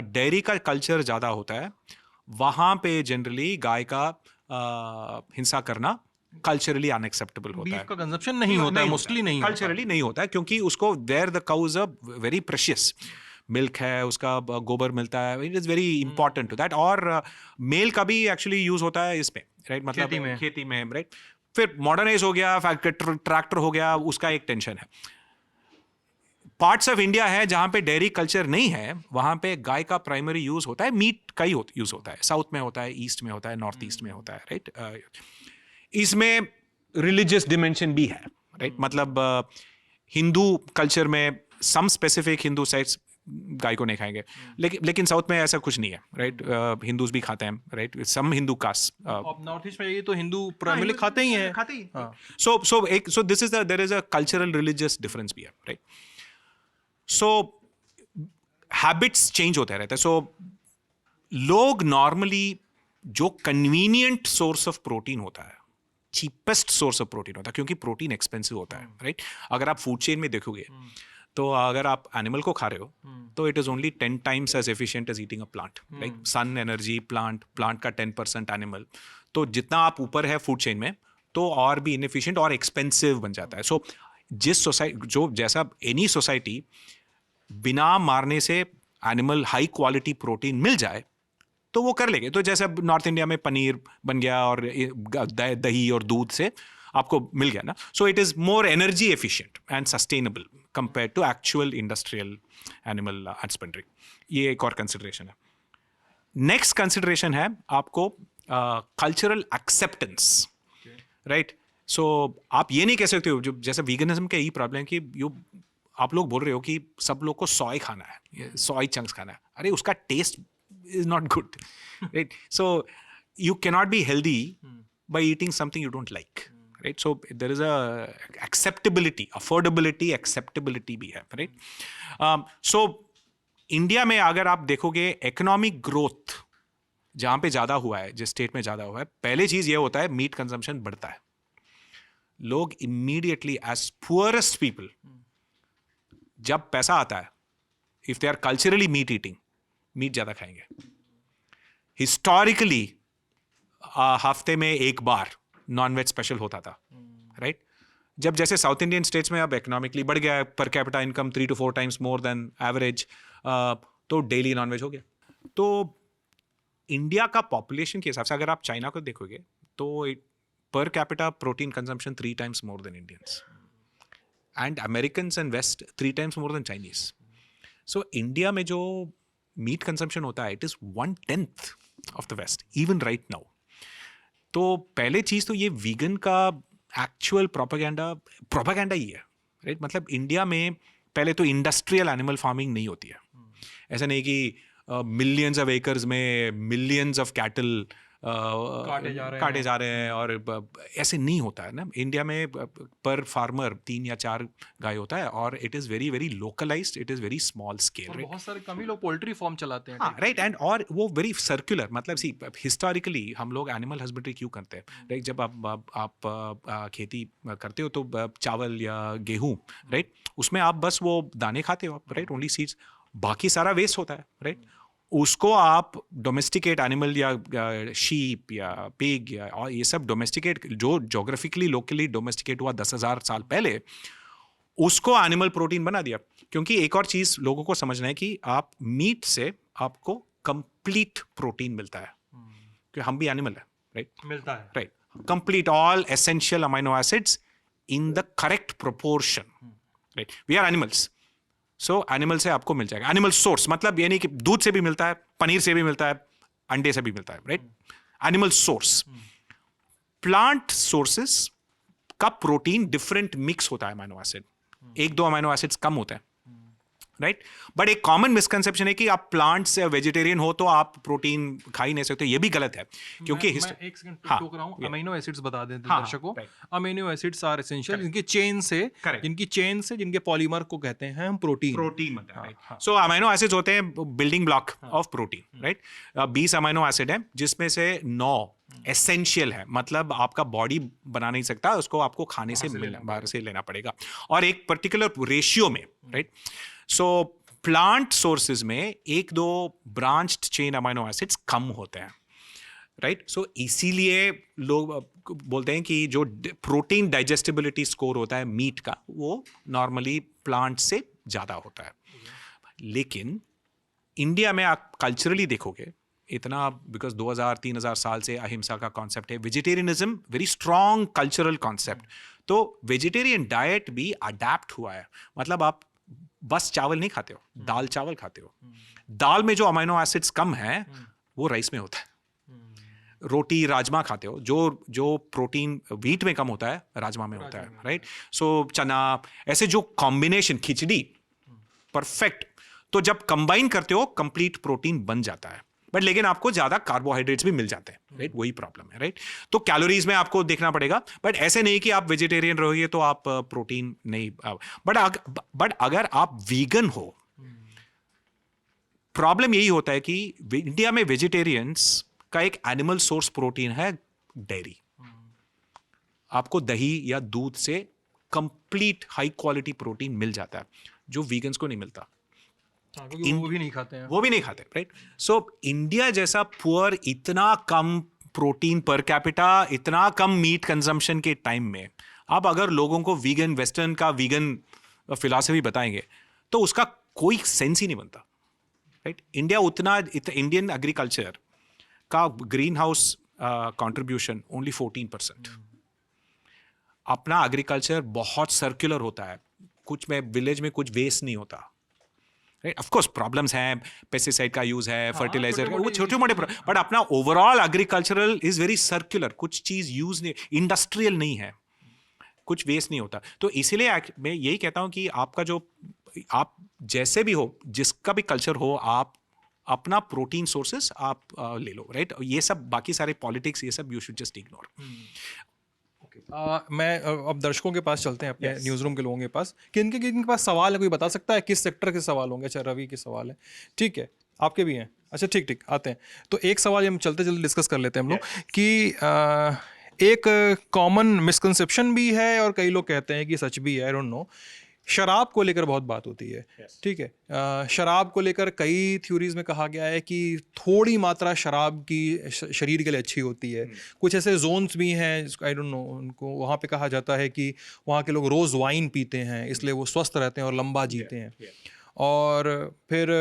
डेयरी का कल्चर ज़्यादा होता है वहाँ पे जनरली गाय का हिंसा करना कल्चरली अनएक्सेप्टेबल होता है. बीफ का कंजप्शन नहीं होता है, मोस्टली नहीं होता है. कल्चरली नहीं होता है क्योंकि उसको there the cow is a very precious milk है, उसका गोबर मिलता है, it is very important to that. और मेल का भी एक्चुअली यूज़ होता है इसमें, राइट? मतलब खेती में, राइट? फिर मॉडर्नाइज हो गया, ट्रैक्टर हो गया, उसका एक टेंशन है. पार्ट्स ऑफ इंडिया है जहाँ पे डेयरी कल्चर नहीं है, वहाँ पे गाय का प्राइमरी यूज़ होता है, मीट का ही यूज़ होता है. साउथ में होता है, ईस्ट में होता है, नॉर्थ ईस्ट में होता है, राइट? इसमें रिलीजियस डिमेंशन भी है, राइट? मतलब हिंदू कल्चर में सम स्पेसिफिक हिंदू साइट्स गाय को नहीं खाएंगे, लेकिन साउथ में ऐसा कुछ नहीं है, राइट? हिंदूज भी खाते हैं, right? Some Hindu caste. North east में ये तो हिंदू प्राइमरी खाते ही हैं. So this is there is a cultural religious difference भी है, राइट? सो हैबिट्स चेंज होते रहते हैं. सो लोग नॉर्मली जो कन्वीनियंट सोर्स ऑफ प्रोटीन होता है, चीपेस्ट सोर्स ऑफ प्रोटीन होता है, क्योंकि प्रोटीन एक्सपेंसिव होता है, राइट? अगर आप फूड चेन में देखोगे तो अगर आप एनिमल को खा रहे हो तो it is only 10 times as efficient as eating a plant, like sun energy, plant का 10% एनिमल. तो जितना आप ऊपर है फूड चेन में तो और भी इनएफिशिएंट और एक्सपेंसिव बन जाता है. सो जिस सोसाइटी, जो जैसा एनी सोसाइटी बिना मारने से एनिमल हाई क्वालिटी प्रोटीन मिल जाए तो वो कर लेंगे. तो जैसे नॉर्थ इंडिया में पनीर बन गया और दही और दूध से आपको मिल गया ना. So it is more energy efficient and sustainable compare to actual industrial animal husbandry. ये एक और कंसिडरेशन है. नेक्स्ट कंसिडरेशन है आपको कल्चरल एक्सेप्टेंस, राइट. सो आप ये नहीं कह सकते हो, जो जैसे वीगनिज्म का यही प्रॉब्लम है कि आप लोग बोल रहे हो कि सब लोग को सॉय खाना है, सॉय चंक्स खाना है. अरे उसका taste is not good, right. So you cannot be healthy by eating something you don't like, right? So there is a acceptability, affordability, acceptability भी है, right? So इंडिया में अगर आप देखोगे इकोनॉमिक ग्रोथ जहाँ पे ज़्यादा हुआ है, जिस स्टेट में ज़्यादा हुआ है, पहले चीज़ ये होता है मीट कंजम्पशन बढ़ता है. लोग इमीडिएटली एज पुअरेस्ट पीपल, जब पैसा आता है, if they are culturally meat eating, meat ज़्यादा खाएंगे. हिस्टोरिकली हफ्ते में एक बार नॉनवेज स्पेशल होता था, राइट. जब जैसे साउथ इंडियन स्टेट्स में अब इकोनॉमिकली बढ़ गया है, per capita income 3 to 4 times more then average, तो डेली नॉनवेज हो गया. तो इंडिया का पॉपुलेशन के हिसाब से अगर आप चाइना को देखोगे तो per capita protein consumption 3 times more than Indians, and Americans and west 3 times more than Chinese. So India में जो मीट कंजम्पशन होता है, it is 1/10 of the west even right now. तो पहले चीज़ तो ये वीगन का एक्चुअल प्रोपागेंडा ही है, राइट. मतलब इंडिया में पहले तो इंडस्ट्रियल एनिमल फार्मिंग नहीं होती है. ऐसा नहीं कि मिलियंस ऑफ एकर्स में मिलियंस ऑफ कैटल काटे जा रहे हैं, और ऐसे नहीं होता है ना. इंडिया में पर फार्मर 3 या 4 गाय होता है, और it is very very localised, it is very small scale. बहुत सारे कम ही लोग पोल्ट्री फार्म चलाते हैं, राइट. एंड और वो वेरी सर्कुलर, मतलब सी हिस्टोरिकली हम लोग एनिमल हस्बेंड्री क्यों करते हैं, राइट. जब आप खेती करते हो तो चावल या गेहूँ, राइट, उसमें आप बस वो दाने खाते हो आप, राइट, ओनली सीड्स, बाकी सारा वेस्ट होता है, राइट. उसको आप डोमेस्टिकेट एनिमल या शीप या पिग या और ये सब डोमेस्टिकेट, जो जोग्राफिकली लोकली डोमेस्टिकेट हुआ 10,000 साल पहले, उसको एनिमल प्रोटीन बना दिया. क्योंकि एक और चीज़ लोगों को समझना है कि आप मीट से आपको कंप्लीट प्रोटीन मिलता है, क्योंकि हम भी एनिमल है, राइट. मिलता है, right. Complete all essential amino acids in the correct proportion, right. We are animals. So animal से आपको मिल जाएगा. एनिमल सोर्स मतलब ये नहीं कि दूध से भी मिलता है, पनीर से भी मिलता है, अंडे से भी मिलता है, right. Animal source. Plant sources का प्रोटीन डिफरेंट मिक्स होता है अमाइनो एसिड, 1-2 अमाइनो एसिड्स कम होते हैं, राइट. बट एक कॉमन मिसकंसेप्शन है कि आप प्लांट से वेजिटेरियन हो तो आप प्रोटीन खा ही नहीं सकते. ये भी गलत है, क्योंकि मैं एक सेकंड टोक रहा हूँ. अमीनो एसिड्स बता देते हाँ, दर्शकों. right. Amino acids are essential, जिनकी चेन से जिनके पॉलीमर को कहते हैं हम प्रोटीन बनता है, राइट. सो अमीनो एसिड्स होते हैं building block of protein, right. 20 amino acid है, जिसमें से 9 एसेंशियल है, मतलब आपका बॉडी बना नहीं सकता, उसको आपको खाने से बाहर से लेना पड़ेगा, और एक पर्टिकुलर रेशियो में, राइट. सो प्लांट सोर्सेज में 1-2 ब्रांच्ड चेन अमाइनो एसिड्स कम होते हैं, राइट. सो इसीलिए लोग बोलते हैं कि जो प्रोटीन डाइजेस्टिबिलिटी स्कोर होता है मीट का, वो नॉर्मली प्लांट से ज़्यादा होता है. लेकिन इंडिया में आप कल्चरली देखोगे इतना, बिकॉज 2000-3000 साल से अहिंसा का कॉन्सेप्ट है, vegetarianism very strong cultural concept. तो वेजिटेरियन डाइट भी अडेप्ट हुआ है. मतलब आप बस चावल नहीं खाते हो, दाल चावल खाते हो. दाल में जो अमीनो एसिड्स कम है वो राइस में होता है. रोटी राजमा खाते हो, जो प्रोटीन व्हीट में कम होता है राजमा में होता है, राइट. सो चना, ऐसे जो कॉम्बिनेशन, खिचड़ी परफेक्ट. तो जब कंबाइन करते हो कंप्लीट प्रोटीन बन जाता है. बट लेकिन आपको ज़्यादा कार्बोहाइड्रेट्स भी मिल जाते हैं, राइट. वही प्रॉब्लम है, राइट. तो कैलोरीज में आपको देखना पड़ेगा. बट ऐसे नहीं कि आप वेजिटेरियन रहोगे तो आप प्रोटीन नहीं. बट अगर आप वीगन हो, प्रॉब्लम यही होता है कि इंडिया में वेजिटेरियंस का एक एनिमल सोर्स प्रोटीन है डेयरी. आपको दही या दूध से कंप्लीट हाई क्वालिटी प्रोटीन मिल जाता है, जो वीगन्स को नहीं मिलता. वो भी नहीं खाते हैं, राइट. सो इंडिया जैसा पुअर, इतना कम प्रोटीन पर कैपिटा, इतना कम मीट कंजम्पशन के टाइम में आप अगर लोगों को वीगन, वेस्टर्न का वीगन फिलॉसफी बताएंगे तो उसका कोई सेंस ही नहीं बनता, राइट. इंडिया उतना, इंडियन एग्रीकल्चर का ग्रीन हाउस कंट्रीब्यूशन ओनली 14%. अपना एग्रीकल्चर बहुत सर्कुलर होता है, कुछ में विलेज में कुछ वेस्ट नहीं होता, राइट। ऑफ कोर्स प्रॉब्लम्स हैं, पेस्टिसाइड का यूज है, फर्टिलाइजर का, वो छोटे मोटे, बट अपना overall agricultural is very circular, कुछ चीज यूज नहीं, इंडस्ट्रियल नहीं है, कुछ वेस्ट नहीं होता। तो इसीलिए मैं यही कहता हूं कि आपका जो, आप जैसे भी हो, जिसका भी कल्चर हो, आप अपना प्रोटीन सोर्सेस आप ले लो, राइट। ये सब बाकी सारे पॉलिटिक्स, ये सब यू शुड जस्ट इग्नोर। मैं अब दर्शकों के पास चलते हैं, अपने न्यूज़ रूम के लोगों के पास, किनके पास सवाल है, कोई बता सकता है किस सेक्टर के सवाल होंगे? अच्छा, रवि के सवाल है, ठीक है, आपके भी हैं, अच्छा ठीक आते हैं। तो एक सवाल हम चलते चलते डिस्कस कर लेते हैं हम लोग कि एक कॉमन मिसकंसेप्शन भी है और कई लोग कहते हैं कि सच भी है, आई डोंट नो, शराब को लेकर बहुत बात होती है, ठीक है। शराब को लेकर कई थ्योरीज में कहा गया है कि थोड़ी मात्रा शराब की शरीर के लिए अच्छी होती है। कुछ ऐसे जोन्स भी हैं, आई डोंट नो, उनको वहाँ पे कहा जाता है कि वहाँ के लोग रोज़ वाइन पीते हैं, इसलिए वो स्वस्थ रहते हैं और लंबा जीते हैं। और फिर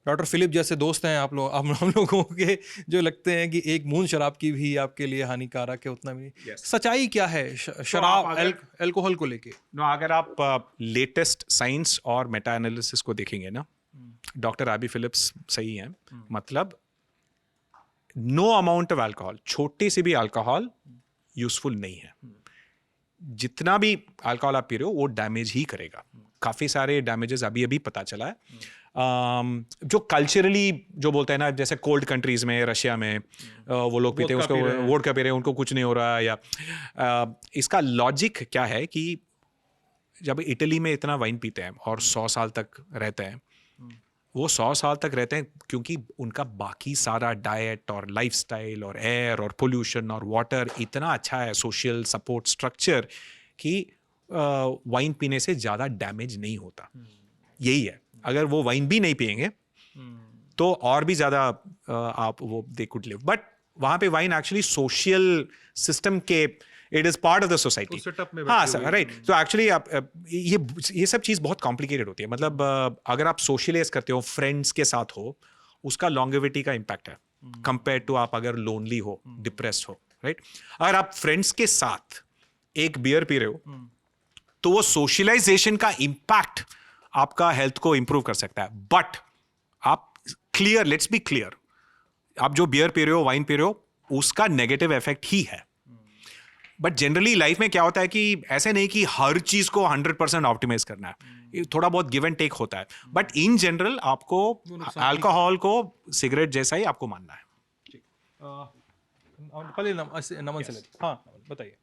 डॉक्टर फिलिप जैसे दोस्त हैं आप लोग, हम लोगों के, जो लगते हैं कि एक बूंद शराब की भी आपके लिए हानिकारक है, उतना भी सच्चाई क्या है शराब अल्कोहल को लेके? अगर आप लेटेस्ट साइंस और मेटा एनालिसिस को देखेंगे ना, डॉक्टर आबी फिलिप्स सही हैं, मतलब नो अमाउंट ऑफ अल्कोहल, छोटे से भी अल्कोहल यूजफुल नहीं है। जितना भी अल्कोहल आप पी रहे हो वो डैमेज ही करेगा। काफ़ी सारे डैमेजेस अभी पता चला है। जो कल्चरली जो बोलते हैं ना, जैसे कोल्ड कंट्रीज में, रशिया में वो लोग पीते हैं उसको, वोडका पी रहे हैं, उनको कुछ नहीं हो रहा, या इसका लॉजिक क्या है कि जब इटली में इतना वाइन पीते हैं और 100 साल तक रहते हैं, वो 100 साल तक रहते हैं क्योंकि उनका बाकी सारा डाइट और लाइफस्टाइल और एयर और पोल्यूशन और वाटर इतना अच्छा है, सोशल सपोर्ट स्ट्रक्चर, कि वाइन पीने से ज़्यादा डैमेज नहीं होता। यही है, अगर वो वाइन भी नहीं पिएंगे तो और भी ज़्यादा आप वो दे कुड लिव, बट वहाँ पे वाइन एक्चुअली सोशल सिस्टम के, it is part of the society. हाँ सर, राइट। तो एक्चुअली आप ये सब चीज़ बहुत कॉम्प्लिकेटेड होती है। मतलब अगर आप सोशलाइज करते हो, फ्रेंड्स के साथ हो, उसका लॉन्गेविटी का इम्पैक्ट है कंपेयर टू आप अगर लोनली हो, डिप्रेस्ड हो, राइट। अगर आप फ्रेंड्स के साथ एक बियर पी रहे हो तो वो सोशलाइजेशन का इम्पैक्ट आपका हेल्थ को इंप्रूव कर सकता है। बट आप क्लियर, लेट्स बी क्लियर, आप जो बियर पी रहे हो, वाइन पी रहे हो, उसका नेगेटिव इफेक्ट ही है। बट जनरली लाइफ में क्या होता है कि ऐसे नहीं कि हर चीज को 100% ऑप्टिमाइज करना है, थोड़ा बहुत गिव एंड टेक होता है। बट इन जनरल आपको अल्कोहल को सिगरेट जैसा ही आपको मानना है। पहले नमन से लेते, हाँ बताइए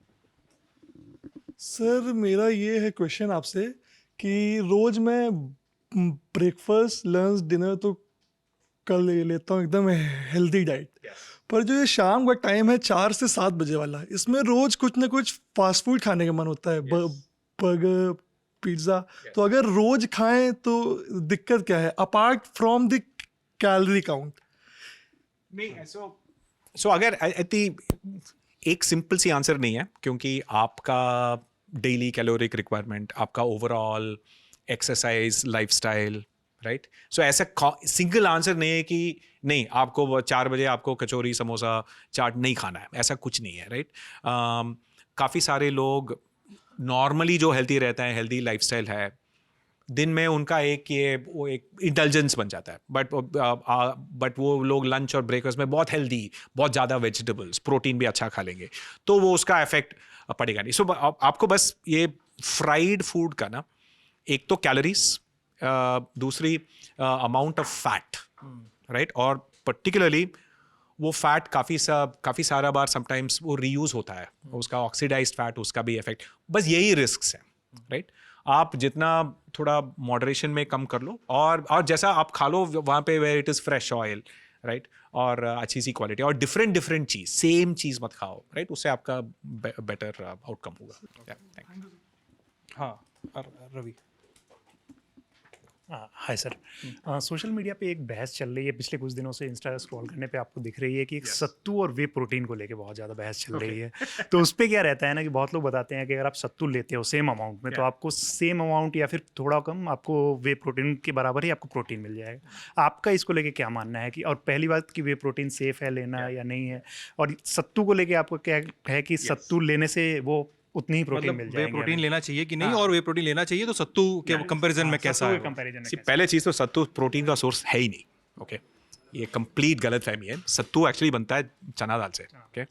सर। मेरा ये है क्वेश्चन आपसे कि रोज मैं ब्रेकफास्ट, लंच, डिनर तो कर लेता हूँ एकदम हेल्दी डाइट, पर जो ये शाम का टाइम है 4 से 7 बजे वाला, इसमें रोज कुछ ना कुछ फास्ट फूड खाने का मन होता है, बर्गर, पिज्ज़ा। तो अगर रोज खाएं तो दिक्कत क्या है apart from the calorie count? नहीं, सो अगर एक सिंपल सी आंसर नहीं है, क्योंकि आपका डेली कैलोरिक रिक्वायरमेंट, आपका ओवरऑल एक्सरसाइज, लाइफस्टाइल, राइट। सो ऐसा सिंगल आंसर नहीं है कि नहीं आपको 4 बजे आपको कचौरी, समोसा, चाट नहीं खाना है, ऐसा कुछ नहीं है, राइट। काफ़ी सारे लोग नॉर्मली जो हेल्दी रहता है, हेल्दी लाइफस्टाइल है, दिन में उनका वो एक इंटेलिजेंस बन जाता है। बट वो लोग लंच और ब्रेकफास्ट में बहुत हेल्दी, बहुत ज़्यादा वेजिटेबल्स, प्रोटीन भी अच्छा खा लेंगे, तो वो उसका इफेक्ट पड़ेगा नहीं। सो आपको बस ये फ्राइड फूड का ना, एक तो कैलोरीज, दूसरी अमाउंट ऑफ फैट, राइट। और पर्टिकुलरली वो फैट काफ़ी सारा बार समटाइम्स वो रीयूज़ होता है, उसका ऑक्सीडाइज्ड फैट, उसका भी इफेक्ट, बस यही रिस्क हैं, राइट। आप जितना थोड़ा मॉडरेशन में कम कर लो, और जैसा आप खा लो वहाँ पे where it is fresh oil, right, और अच्छी सी क्वालिटी, और डिफरेंट चीज़, सेम चीज़ मत खाओ, राइट, उससे आपका बेटर आउटकम होगा। हाँ Ravi. Hi sir, social media पे एक बहस चल रही है पिछले कुछ दिनों से, इंस्टा स्क्रॉल करने पे आपको दिख रही है कि एक सत्तू और वे प्रोटीन को लेके बहुत ज़्यादा बहस चल रही है। तो उस पर क्या रहता है ना कि बहुत लोग बताते हैं कि अगर आप सत्तू लेते हो सेम अमाउंट में, तो आपको सेम अमाउंट या फिर थोड़ा कम आपको वे प्रोटीन के बराबर ही आपको प्रोटीन मिल जाएगा। आपका इसको लेके क्या मानना है कि, और पहली बात कि वे प्रोटीन सेफ है लेना या नहीं है, और सत्तू को लेके आपको क्या है कि सत्तू लेने से वो उतनी ही प्रोटीन मतलब मिल वे जाएगी प्रोटीन हमें। लेना चाहिए कि नहीं, और वे प्रोटीन लेना चाहिए तो सत्तू के कंपैरिजन में कैसा है वो? कंपैरिजन में See, कैसा? पहले चीज़ तो सत्तू प्रोटीन का सोर्स है ही नहीं, ओके ये कंप्लीट गलत फहमी है। सत्तू एक्चुअली बनता है चना दाल से, ओके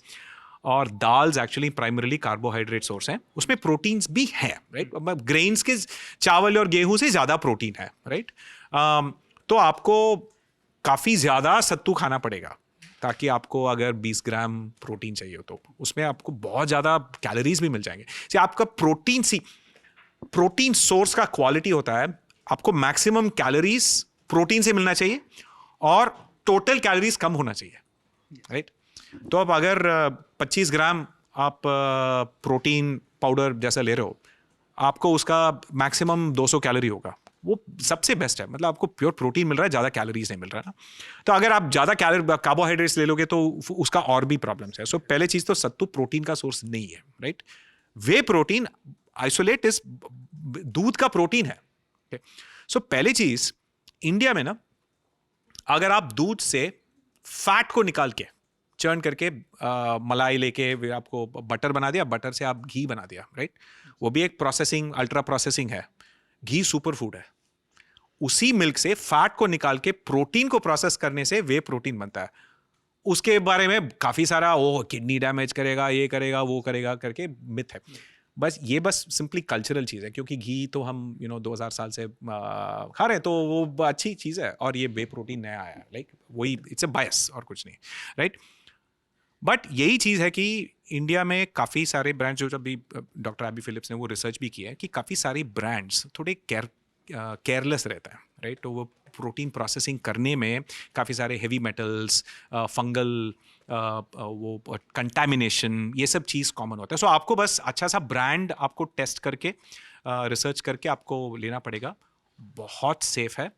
और dals actually primarily carbohydrate source हैं, उसमें प्रोटीन्स भी हैं, राइट ग्रेन्स के चावल और गेहूं से ज़्यादा प्रोटीन है, राइट तो आपको काफ़ी ज़्यादा सत्तू खाना पड़ेगा ताकि आपको अगर 20 ग्राम प्रोटीन चाहिए हो तो उसमें आपको बहुत ज़्यादा कैलोरीज भी मिल जाएंगे। See, आपका प्रोटीन सोर्स का क्वालिटी होता है, आपको मैक्सिमम कैलोरीज प्रोटीन से मिलना चाहिए और टोटल कैलोरीज कम होना चाहिए, राइट तो आप अगर 25 ग्राम आप प्रोटीन पाउडर जैसा ले रहे हो, आपको उसका मैक्सिमम 200 कैलोरी होगा, वो सबसे बेस्ट है। मतलब आपको प्योर प्रोटीन मिल रहा है, ज़्यादा कैलोरीज नहीं मिल रहा है ना। तो अगर आप ज़्यादा कार्बोहाइड्रेट्स ले लोगे तो उसका और भी प्रॉब्लम्स है। सो पहले चीज़ तो सत्तू प्रोटीन का सोर्स नहीं है, right way protein isolate is दूध का प्रोटीन है। सो पहली चीज़ इंडिया में ना, अगर आप दूध से फैट को निकाल के चर्न करके मलाई लेके आपको बटर बना दिया, बटर से आप घी बना दिया, राइट वो भी एक प्रोसेसिंग अल्ट्रा प्रोसेसिंग है। घी सुपर फूड है। उसी मिल्क से फैट को निकाल के प्रोटीन को प्रोसेस करने से वे प्रोटीन बनता है। उसके बारे में काफ़ी सारा वो किडनी डैमेज करेगा, ये करेगा, वो करेगा करके मिथ है। बस सिंपली कल्चरल चीज़ है, क्योंकि घी तो हम 2000 साल से खा रहे हैं, तो वो अच्छी चीज़ है और ये वे प्रोटीन नया आया है, लाइक वही इट्स अ बायस और कुछ नहीं, राइट बट यही चीज़ है कि इंडिया में काफ़ी सारे ब्रांड्स, जो अभी डॉक्टर एबी फिलिप्स ने वो रिसर्च भी की है कि काफ़ी सारी ब्रांड्स थोड़े केयरलेस रहता है, राइट तो वो प्रोटीन प्रोसेसिंग करने में काफ़ी सारे हेवी मेटल्स, फंगल वो कंटामिनेशन, ये सब चीज़ कॉमन होता है। सो आपको बस अच्छा सा ब्रांड आपको टेस्ट करके रिसर्च करके आपको लेना पड़ेगा। बहुत सेफ है।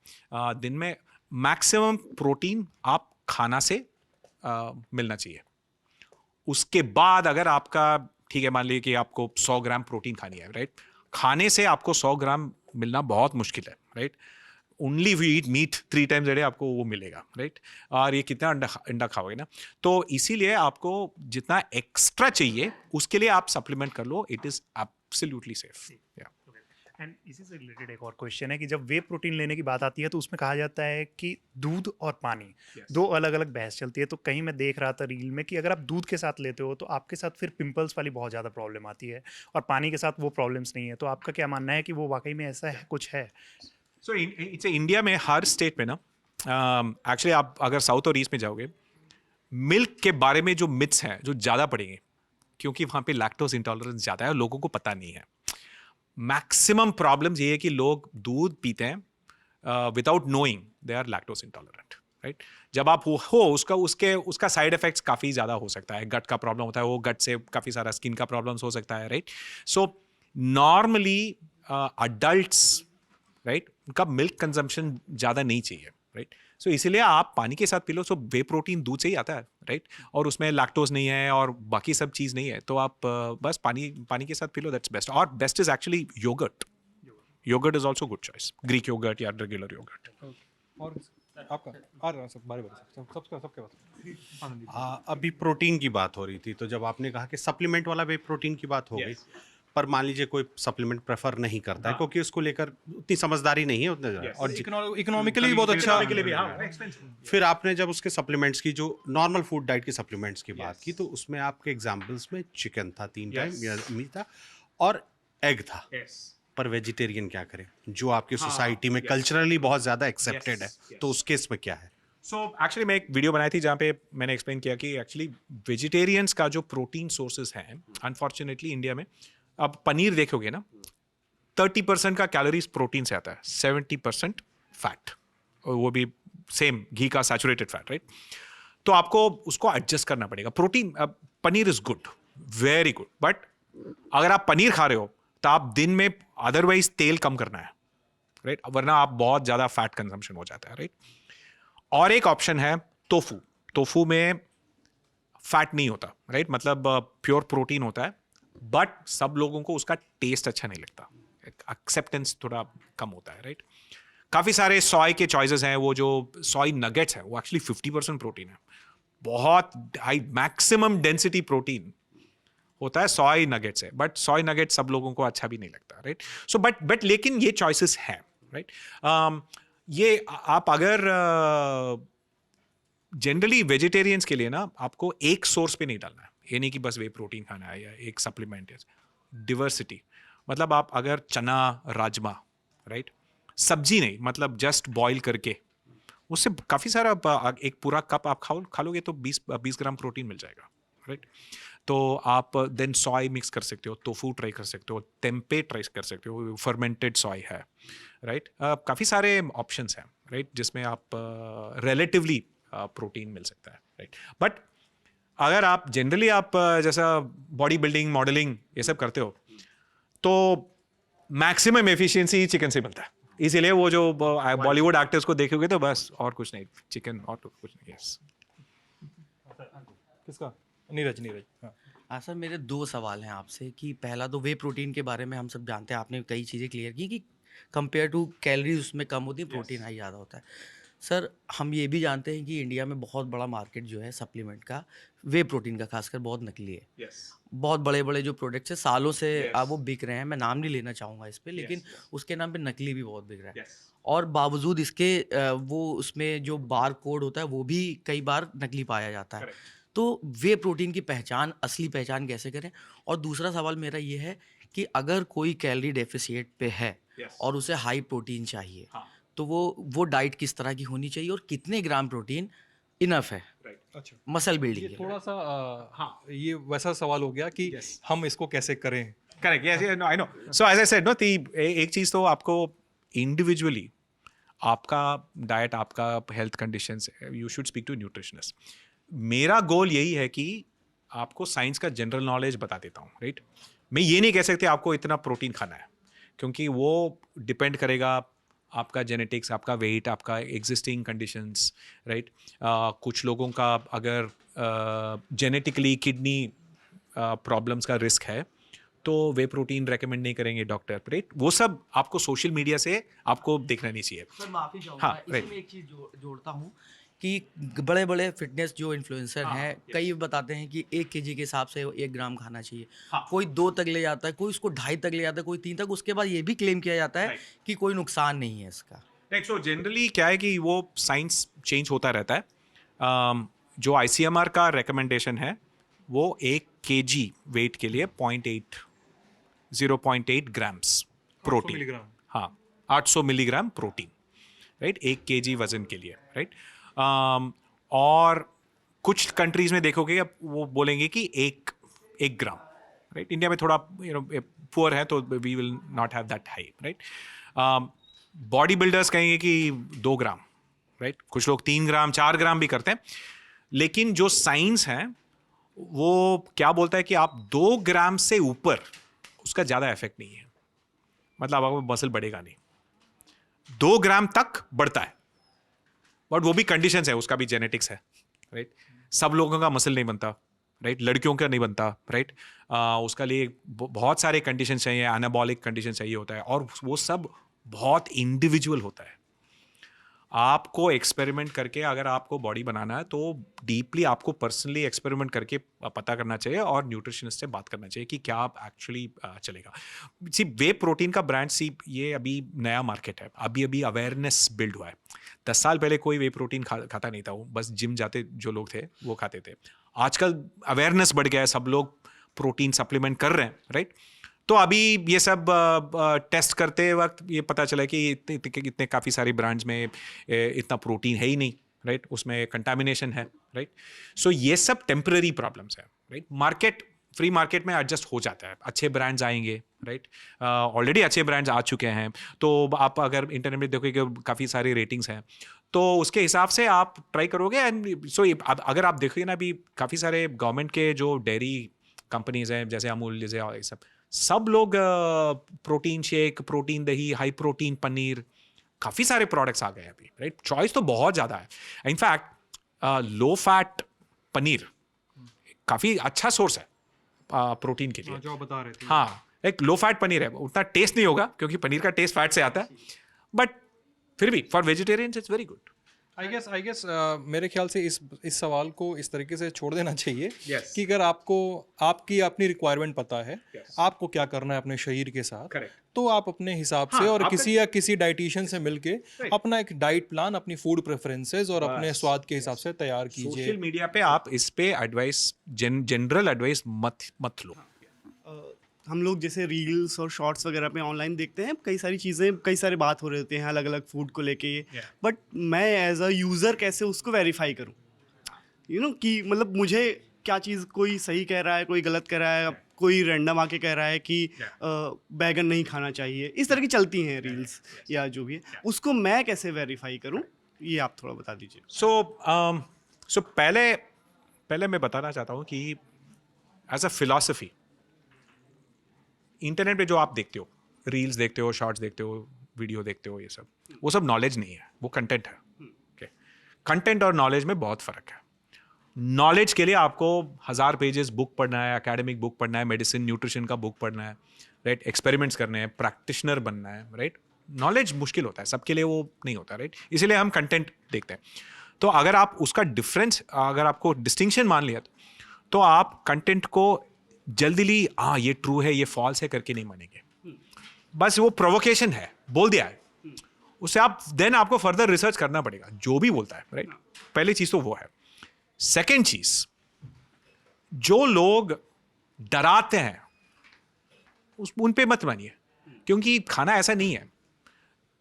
दिन में मैक्सिमम प्रोटीन आप खाना से मिलना चाहिए। उसके बाद अगर आपका ठीक है, मान लीजिए कि आपको 100 ग्राम प्रोटीन खानी है, राइट खाने से आपको 100 ग्राम मिलना बहुत मुश्किल है, right only we eat meat 3 times a day आपको वो मिलेगा, राइट और ये कितना अंडा खाओगे ना, तो इसीलिए आपको जितना एक्स्ट्रा चाहिए उसके लिए आप सप्लीमेंट कर लो, it is absolutely safe. And इसी से रिलेटेड एक और क्वेश्चन है कि जब वे प्रोटीन लेने की बात आती है तो उसमें कहा जाता है कि दूध और पानी दो अलग अलग बहस चलती है। तो कहीं मैं देख रहा था रील में कि अगर आप दूध के साथ लेते हो तो आपके साथ फिर पिंपल्स वाली बहुत ज़्यादा प्रॉब्लम आती है और पानी के साथ वो प्रॉब्लम्स नहीं है। तो आपका क्या मानना है कि वो वाकई में ऐसा है, कुछ है? सो इट्स इंडिया में हर स्टेट में ना, एक्चुअली आप अगर साउथ और ईस्ट में जाओगे, मिल्क के बारे में जो मिथ्स हैं जो ज़्यादा पड़ेंगे, क्योंकि वहाँ पे लैक्टोज इंटॉलरेंस ज़्यादा है और लोगों को पता नहीं है। मैक्सिमम प्रॉब्लम्स ये है कि लोग दूध पीते हैं without knowing they are lactose intolerant, right जब आप हो उसका साइड इफेक्ट्स काफ़ी ज़्यादा हो सकता है। गट का प्रॉब्लम होता है, वो गट से काफ़ी सारा स्किन का प्रॉब्लम्स हो सकता है, right so normally adults, right उनका मिल्क कंजम्पशन ज़्यादा नहीं चाहिए, राइट सो इसीलिए आप पानी के साथ पी लो। सो वे प्रोटीन दूध से ही आता है, राइट और उसमें लैक्टोज नहीं है और बाकी सब चीज़ नहीं है, तो आप बस पानी के साथ पी लो, दैट्स बेस्ट। और best is actually yogurt is also good choice, Greek yogurt या रेगुलर योगर्ट। और आपका सबके पास अभी प्रोटीन की बात हो रही थी, तो जब आपने कहा कि सप्लीमेंट वाला वे प्रोटीन की बात हो गई, पर मान लीजिए कोई सप्लीमेंट प्रेफर नहीं करता है क्योंकि उसको लेकर उतनी समझदारी नहीं है उतने ज़्यादा, और इकोनॉमिकली भी बहुत अच्छा, फिर आपने जब उसके सप्लीमेंट्स की, जो नॉर्मल फूड डाइट के सप्लीमेंट्स की बात की, तो उसमें आपके एग्जाम्पल्स में चिकन था 3 टाइम या मीट था और एग था, पर वेजिटेरियन क्या करें जो आपकी सोसाइटी में कल्चरली बहुत ज़्यादा एक्सेप्टेड है, तो उस केस में क्या है? सो एक्चुअली मैं एक वीडियो बनाई थी जहाँ पे मैंने एक्सप्लेन किया कि एक्चुअली वेजिटेरियंस का जो प्रोटीन सोर्सेज हैं, अनफॉर्चुनेटली इंडिया में, अब पनीर देखोगे ना, 30% का कैलोरीज प्रोटीन से आता है, 70% फैट, और वो भी सेम घी का सैचुरेटेड फैट, राइट तो आपको उसको एडजस्ट करना पड़ेगा। Protein paneer is good, very good, but अगर आप पनीर खा रहे हो तो आप दिन में अदरवाइज तेल कम करना है, राइट वरना आप बहुत ज़्यादा फैट कंजम्पशन हो जाता है, राइट और एक ऑप्शन है टोफू। टोफू में फैट नहीं होता, राइट मतलब प्योर प्रोटीन होता है, बट सब लोगों को उसका टेस्ट अच्छा नहीं लगता, एक्सेप्टेंस थोड़ा कम होता है, राइट काफ़ी सारे सॉय के चॉइसेस हैं, वो जो सॉय नगेट्स हैं वो एक्चुअली 50% प्रोटीन है, बहुत हाई मैक्सिमम डेंसिटी प्रोटीन होता है सोय नगेट्स है, बट सोय नगेट सब लोगों को अच्छा भी नहीं लगता, राइट? सो बट लेकिन ये चॉइसेस हैं, राइट? ये आप अगर जनरली वेजिटेरियंस के लिए ना आपको एक सोर्स पे नहीं डालना है, ये नहीं कि बस वे प्रोटीन खाना है या एक सप्लीमेंट है, डिवर्सिटी। मतलब आप अगर चना, राजमा, राइट, सब्जी नहीं, मतलब जस्ट बॉईल करके उससे काफ़ी सारा एक पूरा कप आप खा लोगे तो 20 ग्राम प्रोटीन मिल जाएगा, राइट? तो आप देन सोय मिक्स कर सकते हो, टोफू ट्राई कर सकते हो, टेम्पे ट्राई कर सकते हो, फर्मेंटेड सोय है, राइट? काफ़ी सारे ऑप्शंस हैं, राइट, जिसमें आप रिलेटिवली प्रोटीन मिल सकता है, राइट? बट अगर आप जनरली आप जैसा बॉडी बिल्डिंग, मॉडलिंग ये सब करते हो तो मैक्सिमम एफिशिएंसी चिकन से मिलता है, इसीलिए वो जो बॉलीवुड एक्टर्स को देखोगे तो बस और कुछ नहीं, चिकन और तो कुछ नहीं। यस, किसका? नीरज हाँ। हाँ सर, मेरे 2 सवाल हैं आपसे कि पहला तो वे प्रोटीन के बारे में हम सब जानते हैं, आपने कई चीज़ें क्लियर की कि कंपेयर टू कैलोरीज उसमें कम होती है, प्रोटीन हाई ज़्यादा होता है। सर हम ये भी जानते हैं कि इंडिया में बहुत बड़ा मार्केट जो है सप्लीमेंट का, वे प्रोटीन का खासकर बहुत नकली है। यस, बहुत बड़े बड़े जो प्रोडक्ट्स है सालों से अब वो बिक रहे हैं, मैं नाम नहीं लेना चाहूँगा इस पे, लेकिन उसके नाम पे नकली भी बहुत बिक रहा है। और बावजूद इसके वो उसमें जो बार कोड होता है वो भी कई बार नकली पाया जाता है। तो वे प्रोटीन की पहचान, असली पहचान कैसे करें? और दूसरा सवाल मेरा ये है कि अगर कोई कैलोरी डेफिसिएट पे है और उसे हाई प्रोटीन चाहिए, तो वो डाइट किस तरह की होनी चाहिए और कितने ग्राम प्रोटीन इनफ है अच्छा, मसल बिल्डिंग ये के लिए? थोड़ा सा हाँ, ये वैसा सवाल हो गया कि हम इसको कैसे करें। Correct, yes, I know. So as I said no, एक चीज़ तो आपको इंडिविजुअली आपका डाइट, आपका health conditions, you should speak to nutritionist. मेरा गोल यही है कि आपको साइंस का जनरल नॉलेज बता देता हूँ, राइट? मैं ये नहीं कह सकते आपको इतना प्रोटीन खाना है, क्योंकि वो डिपेंड करेगा आपका जेनेटिक्स, आपका वेट, आपका एग्जिस्टिंग कंडीशंस, राइट? कुछ लोगों का अगर जेनेटिकली किडनी प्रॉब्लम्स का रिस्क है तो वे प्रोटीन रेकमेंड नहीं करेंगे डॉक्टर, राइट? वो सब आपको सोशल मीडिया से आपको देखना नहीं चाहिए। सर माफी चाहूंगा, हाँ, right. इसमें एक चीज जोड़ता हूँ कि बड़े बड़े फिटनेस जो इन्फ्लुएंसर हैं, कई बताते हैं कि 1 kg के हिसाब से 1 ग्राम खाना चाहिए। कोई 2 तक ले जाता है, कोई उसको 2.5 तक ले जाता है, कोई 3 तक। उसके बाद ये भी क्लेम किया जाता है कि कोई नुकसान नहीं है इसका। सो जनरली क्या है कि वो साइंस चेंज होता रहता है। जो ICMR का रिकमेंडेशन है वो 1 kg वेट के लिए 0.8 ग्राम्स प्रोटीन, मिलीग्राम। हाँ, 800 मिलीग्राम प्रोटीन, राइट, 1 kg वजन के लिए, राइट? और कुछ कंट्रीज में देखोगे अब वो बोलेंगे कि एक ग्राम, राइट? इंडिया में थोड़ा पुअर है तो we will not have that high, right? Body builders कहेंगे कि 2 ग्राम, राइट? कुछ लोग 3 ग्राम 4 ग्राम भी करते हैं, लेकिन जो साइंस है वो क्या बोलता है कि आप 2 ग्राम से ऊपर उसका ज़्यादा इफेक्ट नहीं है, मतलब आपका मसल बढ़ेगा नहीं। 2 ग्राम तक बढ़ता है, बट वो भी कंडीशंस है, उसका भी जेनेटिक्स है, राइट? सब लोगों का मसल नहीं बनता, राइट? लड़कियों का नहीं बनता, राइट? उसका लिए बहुत सारे कंडीशन चाहिए, एनाबॉलिक कंडीशन चाहिए होता है, और वो सब बहुत इंडिविजुअल होता है। आपको एक्सपेरिमेंट करके अगर आपको बॉडी बनाना है तो डीपली आपको पर्सनली एक्सपेरिमेंट करके पता करना चाहिए और न्यूट्रिशनिस्ट से बात करना चाहिए कि क्या आप एक्चुअली चलेगा। सी वे प्रोटीन का ब्रांड, सी ये अभी नया मार्केट है, अभी अवेयरनेस बिल्ड हुआ है। 10 साल पहले कोई वे प्रोटीन खाता नहीं था, वो बस जिम जाते जो लोग थे वो खाते थे। आजकल अवेयरनेस बढ़ गया है, सब लोग प्रोटीन सप्लीमेंट कर रहे हैं, राइट? तो अभी ये सब टेस्ट करते वक्त ये पता चला कि इतने काफ़ी सारी ब्रांड्स में इतना प्रोटीन है ही नहीं, राइट? उसमें कंटामिनेशन है, राइट? सो ये सब टेम्पररी प्रॉब्लम्स है, राइट? फ्री मार्केट में एडजस्ट हो जाता है, अच्छे ब्रांड्स आएंगे, राइट? ऑलरेडी अच्छे ब्रांड्स आ चुके हैं, तो आप अगर इंटरनेट में देखोगे काफ़ी सारी रेटिंग्स हैं, तो उसके हिसाब से आप ट्राई करोगे। एंड सो अगर आप देखोगे ना, अभी काफ़ी सारे गवर्नमेंट के जो डेयरी कंपनीज हैं, जैसे अमूल, जैसे ये सब लोग प्रोटीन शेक, प्रोटीन दही, हाई प्रोटीन पनीर, काफ़ी सारे प्रोडक्ट्स आ गए हैं अभी, राइट? चॉइस तो बहुत ज़्यादा है। इनफैक्ट लो फैट पनीर काफ़ी अच्छा सोर्स है प्रोटीन के लिए, जो आप बता रहे थे। हाँ, एक लो फैट पनीर है, उतना टेस्ट नहीं होगा क्योंकि पनीर का टेस्ट फैट से आता है, बट फिर भी for vegetarians it's very good. I guess मेरे ख्याल से इस सवाल को इस तरीके से छोड़ देना चाहिए Yes. कि अगर आपको आपकी अपनी रिक्वायरमेंट पता है, Yes. आपको क्या करना है अपने शरीर के साथ, Correct. तो आप अपने हिसाब से हाँ, और आपका- किसी या किसी डाइटिशियन से मिलके अपना एक डाइट प्लान, अपनी फूड प्रेफरेंसेस और अपने स्वाद के हिसाब से तैयार कीजिए। सोशल मीडिया पे आप इस पे एडवाइस जनरल एडवाइस मत लो। हम लोग जैसे रील्स और शॉर्ट्स वगैरह पे ऑनलाइन देखते हैं, कई सारी चीज़ें, कई सारे बात हो रहे होते हैं अलग अलग फूड को लेके, बट मैं एज अ यूज़र कैसे उसको वेरीफाई करूं, कि मतलब मुझे क्या चीज़ कोई सही कह रहा है, कोई गलत कह रहा है, कोई रैंडम आके कह रहा है कि बैगन नहीं खाना चाहिए, इस तरह की चलती हैं रील्स या जो भी है, उसको मैं कैसे वेरीफाई करूं, ये आप थोड़ा बता दीजिए। सो पहले मैं बताना चाहता हूँ कि एज अ फिलॉसफी, इंटरनेट पे जो आप देखते हो, रील्स देखते हो, शॉर्ट्स देखते हो, वीडियो देखते हो, ये सब वो सब नॉलेज नहीं है, वो कंटेंट है। ओके, कंटेंट और नॉलेज में बहुत फ़र्क है। नॉलेज के लिए आपको 1000 पेजेस बुक पढ़ना है, एकेडमिक बुक पढ़ना है, मेडिसिन न्यूट्रिशन का बुक पढ़ना है, राइट, एक्सपेरिमेंट्स करने हैं, प्रैक्टिशनर बनना है, राइट। नॉलेज मुश्किल होता है, सबके लिए वो नहीं होता, राइट, इसीलिए हम कंटेंट देखते हैं। तो अगर आप उसका डिफरेंस, अगर आपको डिस्टिंक्शन मान लिया तो आप कंटेंट को जल्दीली हाँ ये ट्रू है, ये फॉल्स है करके नहीं मानेंगे। बस वो प्रोवोकेशन है, बोल दिया है, उससे आप देन आपको फर्दर रिसर्च करना पड़ेगा जो भी बोलता है, राइट। पहली चीज तो वो है। सेकेंड चीज, जो लोग डराते हैं उन पे मत मानिए, क्योंकि खाना ऐसा नहीं है।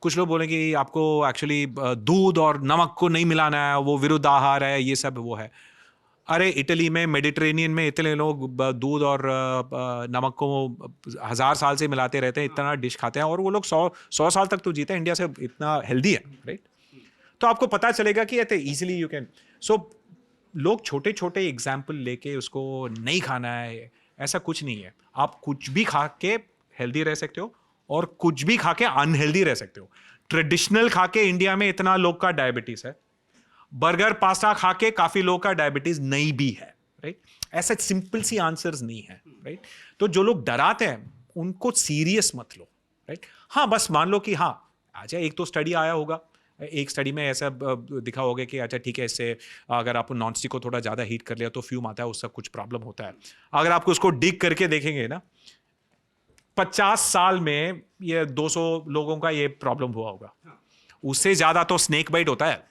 कुछ लोग बोलेंगे कि आपको एक्चुअली दूध और नमक को नहीं मिलाना है, वो विरुद्ध आहार है, ये सब वो है। अरे इटली में, मेडिटेरेनियन में इतने लोग दूध और नमक को 1000 साल से मिलाते रहते हैं, इतना डिश खाते हैं और वो लोग 100 साल तक तो जीते हैं, इंडिया से इतना हेल्दी है, राइट। तो आपको पता चलेगा कि इजीली यू कैन। सो लोग छोटे छोटे एग्जाम्पल लेके उसको नहीं खाना है, ऐसा कुछ नहीं है। आप कुछ भी खा के हेल्दी रह सकते हो और कुछ भी खा के अनहेल्दी रह सकते हो। ट्रेडिशनल खा के इंडिया में इतना लोग का डायबिटीज है, बर्गर पास्ता खा के काफी लोगों का डायबिटीज नहीं भी है, राइट। ऐसा सिंपल सी आंसर्स नहीं है, राइट। तो जो लोग डराते हैं उनको सीरियस मत लो, राइट। हाँ, बस मान लो कि हाँ अच्छा एक तो स्टडी आया होगा, एक स्टडी में ऐसा दिखा होगा कि अच्छा ठीक है, इससे अगर आप नॉन स्टिक को थोड़ा ज़्यादा हीट कर लिया तो फ्यूम आता है, उससे कुछ प्रॉब्लम होता है। अगर आपको उसको डिग करके देखेंगे ना, 50 साल में ये 200 लोगों का ये प्रॉब्लम हुआ होगा, उससे ज़्यादा तो स्नेक बाइट होता है,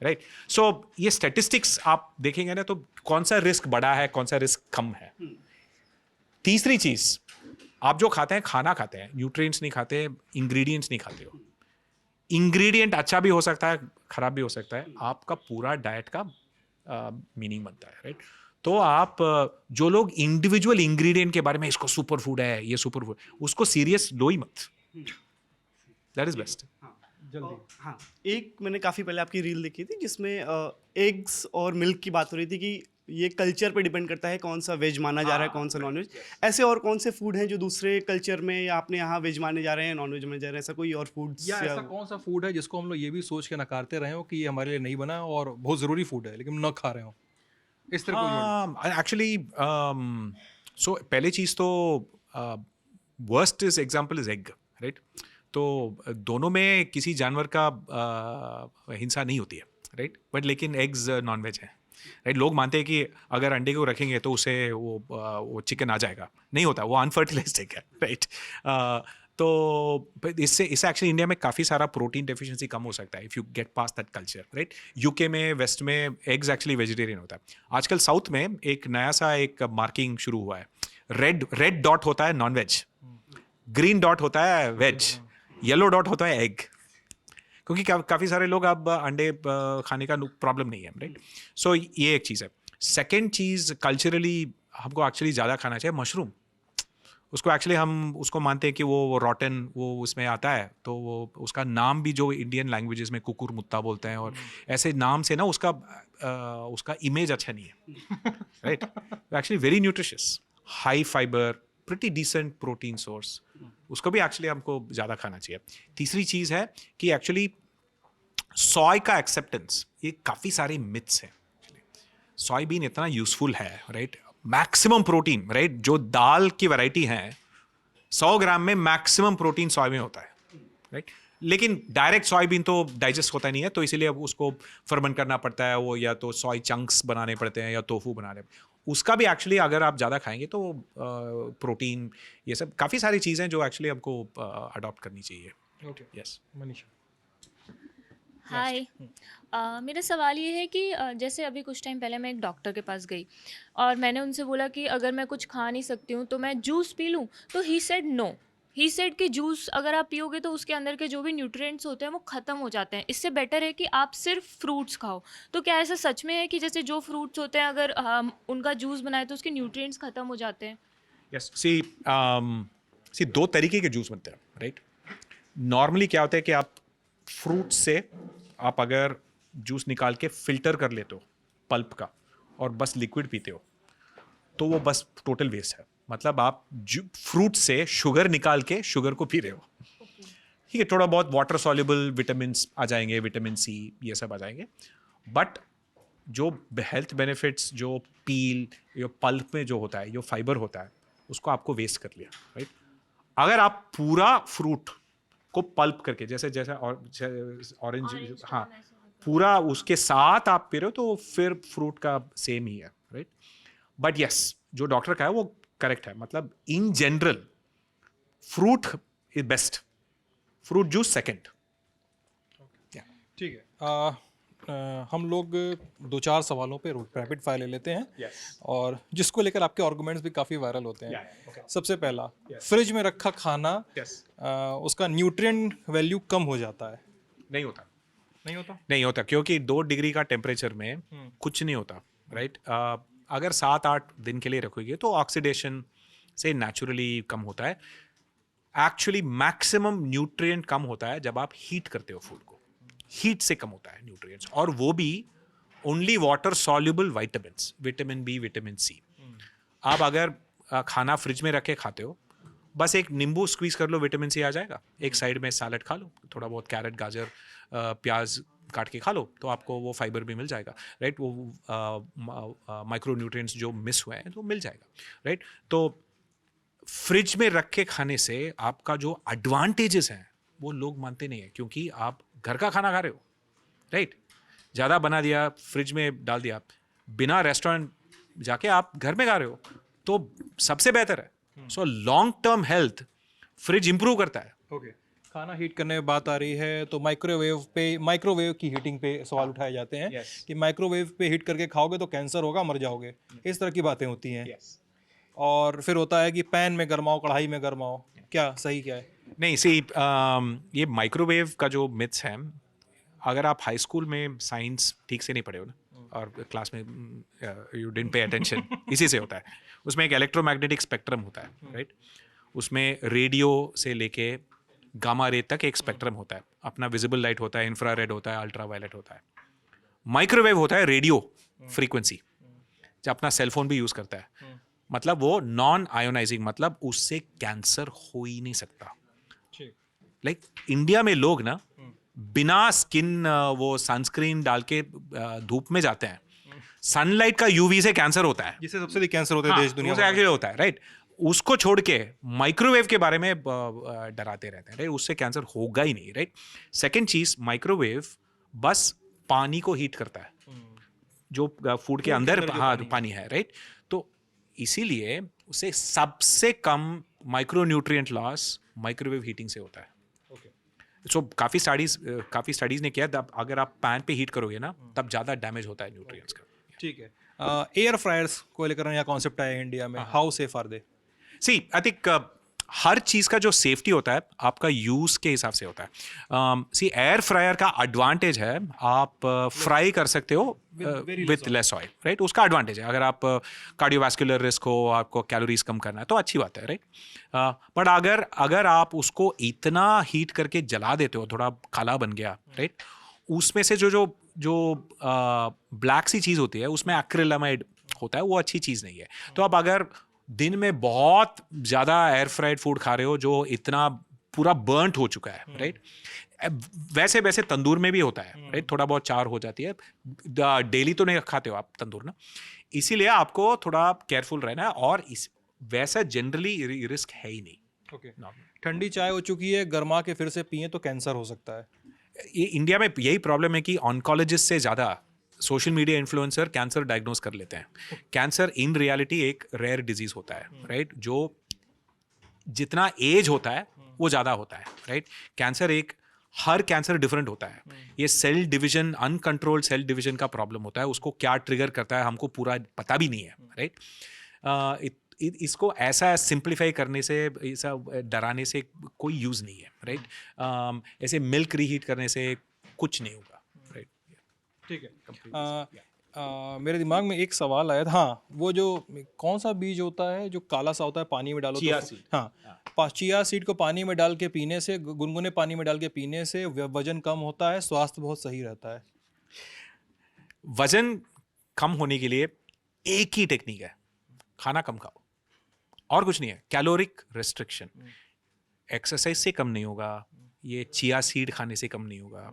राइट। सो ये स्टैटिस्टिक्स आप देखेंगे ना, तो कौन सा रिस्क बड़ा है, कौन सा रिस्क कम है। तीसरी चीज, आप जो खाते हैं, खाना खाते हैं, न्यूट्रिएंट्स नहीं खाते, इंग्रेडिएंट्स नहीं खाते हो। इंग्रेडिएंट अच्छा भी हो सकता है, खराब भी हो सकता है, आपका पूरा डाइट का मीनिंग बनता है, राइट। तो आप जो लोग इंडिविजुअल इंग्रेडिएंट के बारे में, इसको सुपर फूड है, ये सुपर फूड, उसको सीरियस लो ही मत, दैट इज बेस्ट। हाँ, एक मैंने काफ़ी पहले आपकी रील देखी थी जिसमें एग्स और मिल्क की बात हो रही थी कि ये कल्चर पे डिपेंड करता है कौन सा वेज माना जा रहा है, कौन सा नॉन वेज। ऐसे और कौन से फूड हैं जो दूसरे कल्चर में या अपने यहाँ वेज माने जा रहे हैं, नॉन वेज माने जा रहे हैं, ऐसा कोई और फूड या ऐसा कौन सा फूड है जिसको हम लोग ये भी सोच के नकारते रहे हो कि ये हमारे लिए नहीं बना और बहुत ज़रूरी फूड है लेकिन न खा रहे हो, इस तरह को? एक्चुअली सो पहले चीज तो worst is example is egg, right. तो दोनों में किसी जानवर का हिंसा नहीं होती है, राइट, बट लेकिन एग्स नॉन वेज है, राइट। लोग मानते हैं कि अगर अंडे को रखेंगे तो उसे वो चिकन आ जाएगा, नहीं होता, वो अनफर्टिलाइज्ड एग है, राइट। तो इससे एक्चुअली इंडिया में काफ़ी सारा प्रोटीन डेफिशिएंसी कम हो सकता है if you get pass that culture, right. UK में, वेस्ट में एग्स एक्चुअली वेजिटेरियन होता है। आजकल साउथ में एक नया सा एक मार्किंग शुरू हुआ है, रेड डॉट होता है नॉन वेज, ग्रीन डॉट होता है वेज, येलो डॉट होता है एग, क्योंकि काफ़ी सारे लोग अब अंडे खाने का प्रॉब्लम नहीं है, राइट। सो ये एक चीज़ है। सेकेंड चीज़, कल्चरली हमको एक्चुअली ज़्यादा खाना चाहिए मशरूम। उसको एक्चुअली हम उसको मानते हैं कि वो रॉटन वो उसमें आता है, तो वो उसका नाम भी जो इंडियन लैंग्वेजेस में कुकुर मुत्ता बोलते हैं, और ऐसे नाम से ना उसका इमेज अच्छा नहीं है, right. Actually very nutritious, high fibre, pretty decent protein source, उसको भी एक्चुअली हमको ज़्यादा खाना चाहिए। तीसरी चीज़ है कि एक्चुअली सॉय का एक्सेप्टेंस, ये काफ़ी सारे मिथ्स हैं। सोयाबीन इतना यूजफुल है, राइट, मैक्सिमम प्रोटीन, राइट, जो दाल की वैरायटी है 100 ग्राम में मैक्सिमम प्रोटीन सोया में होता है, राइट। लेकिन डायरेक्ट सोयाबीन तो डाइजेस्ट होता नहीं है, तो इसीलिए अब उसको फर्मेंट करना पड़ता है, वो या तो सोय चंक्स बनाने पड़ते हैं या टोफू बनाने। उसका भी एक्चुअली अगर आप ज़्यादा खाएंगे तो प्रोटीन, ये सब काफ़ी सारी चीज़ें जो एक्चुअली हमको अडॉप्ट करनी चाहिए। Okay, yes. मनीषा। हाय। मेरा सवाल ये है कि जैसे अभी कुछ टाइम पहले मैं एक डॉक्टर के पास गई और मैंने उनसे बोला कि अगर मैं कुछ खा नहीं सकती हूँ तो मैं जूस पी लूँ, तो he said no. He said कि जूस अगर आप पियोगे तो उसके अंदर के जो भी न्यूट्रिएंट्स होते हैं वो ख़त्म हो जाते हैं, इससे बेटर है कि आप सिर्फ फ्रूट्स खाओ। तो क्या ऐसा सच में है कि जैसे जो फ्रूट्स होते हैं अगर हम उनका जूस बनाए तो उसके न्यूट्रिएंट्स ख़त्म हो जाते हैं? यस, सी 2 तरीके के जूस बनते हैं, राइट। नॉर्मली क्या होता है कि आप फ्रूट से आप अगर जूस निकाल के फिल्टर कर लेते हो पल्प का और बस लिक्विड पीते हो, तो वो बस टोटल वेस्ट है। मतलब आप फ्रूट से शुगर निकाल के शुगर को पी रहे हो। ठीक है, थोड़ा बहुत वाटर सॉल्युबल विटामिन्स आ जाएंगे, विटामिन सी ये सब आ जाएंगे, बट जो हेल्थ बेनिफिट्स जो पील या पल्प में जो होता है, जो फाइबर होता है, उसको आपको वेस्ट कर लिया, राइट। अगर आप पूरा फ्रूट को पल्प करके जैसे जैसे ऑरेंज, हाँ, पूरा उसके साथ आप पी रहे हो तो फिर फ्रूट का सेम ही है, राइट। बट यस, जो डॉक्टर का है वो करेक्ट है। मतलब in general fruit is best, fruit juice second. ठीक है, हम लोग 2-4 सवालों पे रैपिड फायर ले लेते हैं, और जिसको लेकर आपके आर्गुमेंट्स भी काफ़ी वायरल होते हैं। सबसे पहला, फ्रिज में रखा खाना उसका न्यूट्रिएंट वैल्यू कम हो जाता है? नहीं होता, नहीं होता। क्योंकि 2 डिग्री का टेम्परेचर में कुछ नहीं होता, राइट। अगर 7-8 दिन के लिए रखोगे तो ऑक्सीडेशन से नेचुरली कम होता है। एक्चुअली मैक्सिमम न्यूट्रिएंट कम होता है जब आप हीट करते हो फूड को, हीट से कम होता है न्यूट्रिएंट्स, और वो भी only water soluble vitamins, vitamin B, vitamin C. आप अगर खाना फ्रिज में रख के खाते हो, बस एक नींबू स्क्वीज कर लो, विटामिन सी आ जाएगा। एक साइड में सैलड खा लो, थोड़ा बहुत कैरेट, गाजर, प्याज काट के खा लो, तो आपको वो फाइबर भी मिल जाएगा, राइट। वो माइक्रो न्यूट्रिएंट्स जो मिस हुए हैं तो मिल जाएगा, राइट। तो फ्रिज में रख के खाने से आपका जो एडवांटेजेस हैं वो लोग मानते नहीं है, क्योंकि आप घर का खाना खा रहे हो, राइट। ज़्यादा बना दिया, फ्रिज में डाल दिया, बिना रेस्टोरेंट जाके आप घर में खा रहे हो, तो सबसे बेहतर है। So long term health fridge improve करता है। ओके, खाना हीट करने में बात आ रही है तो माइक्रोवेव की हीटिंग पे सवाल उठाए जाते हैं कि माइक्रोवेव पे हीट करके खाओगे तो कैंसर होगा, मर जाओगे, इस तरह की बातें होती हैं। और फिर होता है कि पैन में गरमाओ, कढ़ाई में गरमाओ, क्या सही क्या है? नहीं, ये माइक्रोवेव का जो मिथ्स है, अगर आप हाई स्कूल में साइंस ठीक से नहीं पढ़े हो ना, और क्लास में यू डिडंट पे अटेंशन, इसी से होता है। उसमें एक इलेक्ट्रोमैग्नेटिक स्पेक्ट्रम होता है, राइट। उसमें रेडियो से लेके गामा रे तक एक स्पेक्ट्रम होता है। अपना विजिबल लाइट होता है, इंफ्रारेड होता है, अल्ट्रावायलेट होता है। माइक्रोवेव होता है रेडियो फ्रीक्वेंसी, जो अपना सेलफोन भी यूज करता है। मतलब वो नॉन आयोनाइजिंग, मतलब उससे कैंसर हो ही नहीं सकता। लाइक इंडिया में लोग ना बिना स्किन वो सनस्क्रीन डाल के धूप में जाते हैं, सनलाइट का यूवी से कैंसर होता है, जिससे सबसे कैंसर होते हैं देश दुनिया में एक्चुअली होता है, राइट। उसको छोड़ के माइक्रोवेव के बारे में डराते रहते हैं, राइट। उससे कैंसर होगा ही नहीं, राइट। सेकंड चीज, माइक्रोवेव बस पानी को हीट करता है, जो फूड के अंदर पानी है, राइट। तो इसीलिए उसे सबसे कम micronutrient loss microwave heating से होता है। सो काफ़ी स्टडीज ने किया, अगर आप पैन पे हीट करोगे ना तब ज़्यादा डैमेज होता है न्यूट्रिएंट्स का। ठीक है, एयर फ्रायर्स को लेकर नया कॉन्सेप्ट आया है इंडिया में, how safe are they? See I think हर चीज़ का जो सेफ्टी होता है आपका यूज़ के हिसाब से होता है। सी एयर फ्रायर का एडवांटेज है, आप फ्राई कर सकते हो विथ लेस ऑयल, राइट। उसका एडवांटेज है। अगर आप कार्डियोवास्कुलर रिस्क हो, आपको कैलोरीज कम करना है तो अच्छी बात है, राइट। बट अगर आप उसको इतना हीट करके जला देते हो, थोड़ा काला बन गया, राइट, उसमें से जो ब्लैक सी चीज़ होती है उसमें एक्रिलामाइड होता है, वो अच्छी चीज़ नहीं है। तो आप अगर दिन में बहुत ज़्यादा एयर फ्राइड फूड खा रहे हो जो इतना पूरा बर्न्ट हो चुका है, राइट। वैसे तंदूर में भी होता है, राइट, थोड़ा बहुत चार हो जाती है। डेली तो नहीं खाते हो आप तंदूर ना, इसीलिए आपको थोड़ा केयरफुल रहना है। और वैसा जनरली रिस्क है ही नहीं, ओके नॉर्मल। ठंडी चाय हो चुकी है, गर्मा के फिर से पिए तो कैंसर हो सकता है। ये इंडिया में यही प्रॉब्लम है कि ऑन्कोलॉजिस्ट से ज़्यादा social media influencer cancer diagnose कर लेते हैं। कैंसर इन रियलिटी एक रेयर डिजीज होता है, राइट? जो जितना एज होता है वो ज़्यादा होता है, राइट? कैंसर हर कैंसर डिफरेंट होता है। ये cell division, uncontrolled cell division का प्रॉब्लम होता है। उसको क्या ट्रिगर करता है हमको पूरा पता भी नहीं है, राइट? इसको ऐसा सिंप्लीफाई करने से, ऐसा डराने से कोई यूज़ नहीं है, राइट? ऐसे मिल्क रीहीट करने से कुछ नहीं होगा, राइट? ठीक है। मेरे दिमाग में एक सवाल आया था। हाँ, वो जो कौन सा बीज होता है जो काला सा होता है, पानी में डालो चिया तो सीड। हाँ, चिया सीड को पानी में डाल के पीने से, गुनगुने पानी में डाल के पीने से वजन कम होता है, स्वास्थ्य बहुत सही रहता है। वजन कम होने के लिए एक ही टेक्निक है, खाना कम खाओ, और कुछ नहीं है। Caloric restriction. एक्सरसाइज से कम नहीं होगा, ये चिया सीड खाने से कम नहीं होगा।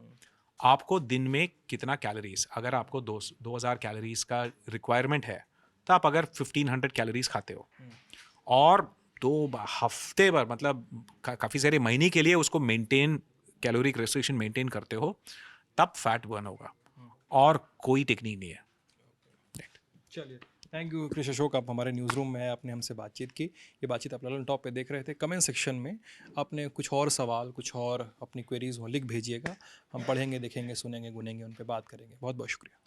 आपको दिन में कितना कैलोरीज, अगर आपको 2000 कैलोरीज का रिक्वायरमेंट है तो आप अगर 1500 कैलोरीज खाते हो और 2 हफ्ते भर, मतलब काफ़ी सारे महीने के लिए उसको मेंटेन, कैलोरिक रेस्ट्रिक्शन मेंटेन करते हो, तब फैट बर्न होगा, और कोई टेक्निक नहीं है। चलिए, थैंक यू कृष अशोक, आप हमारे न्यूज़ रूम में हैं, आपने हमसे बातचीत की। ये बातचीत आप ललन टॉप पे देख रहे थे। कमेंट सेक्शन में अपने कुछ और सवाल, कुछ और अपनी क्वेरीज हो, लिख भेजिएगा। हम पढ़ेंगे, देखेंगे, सुनेंगे, गुनेंगे, उन पे बात करेंगे। बहुत बहुत शुक्रिया।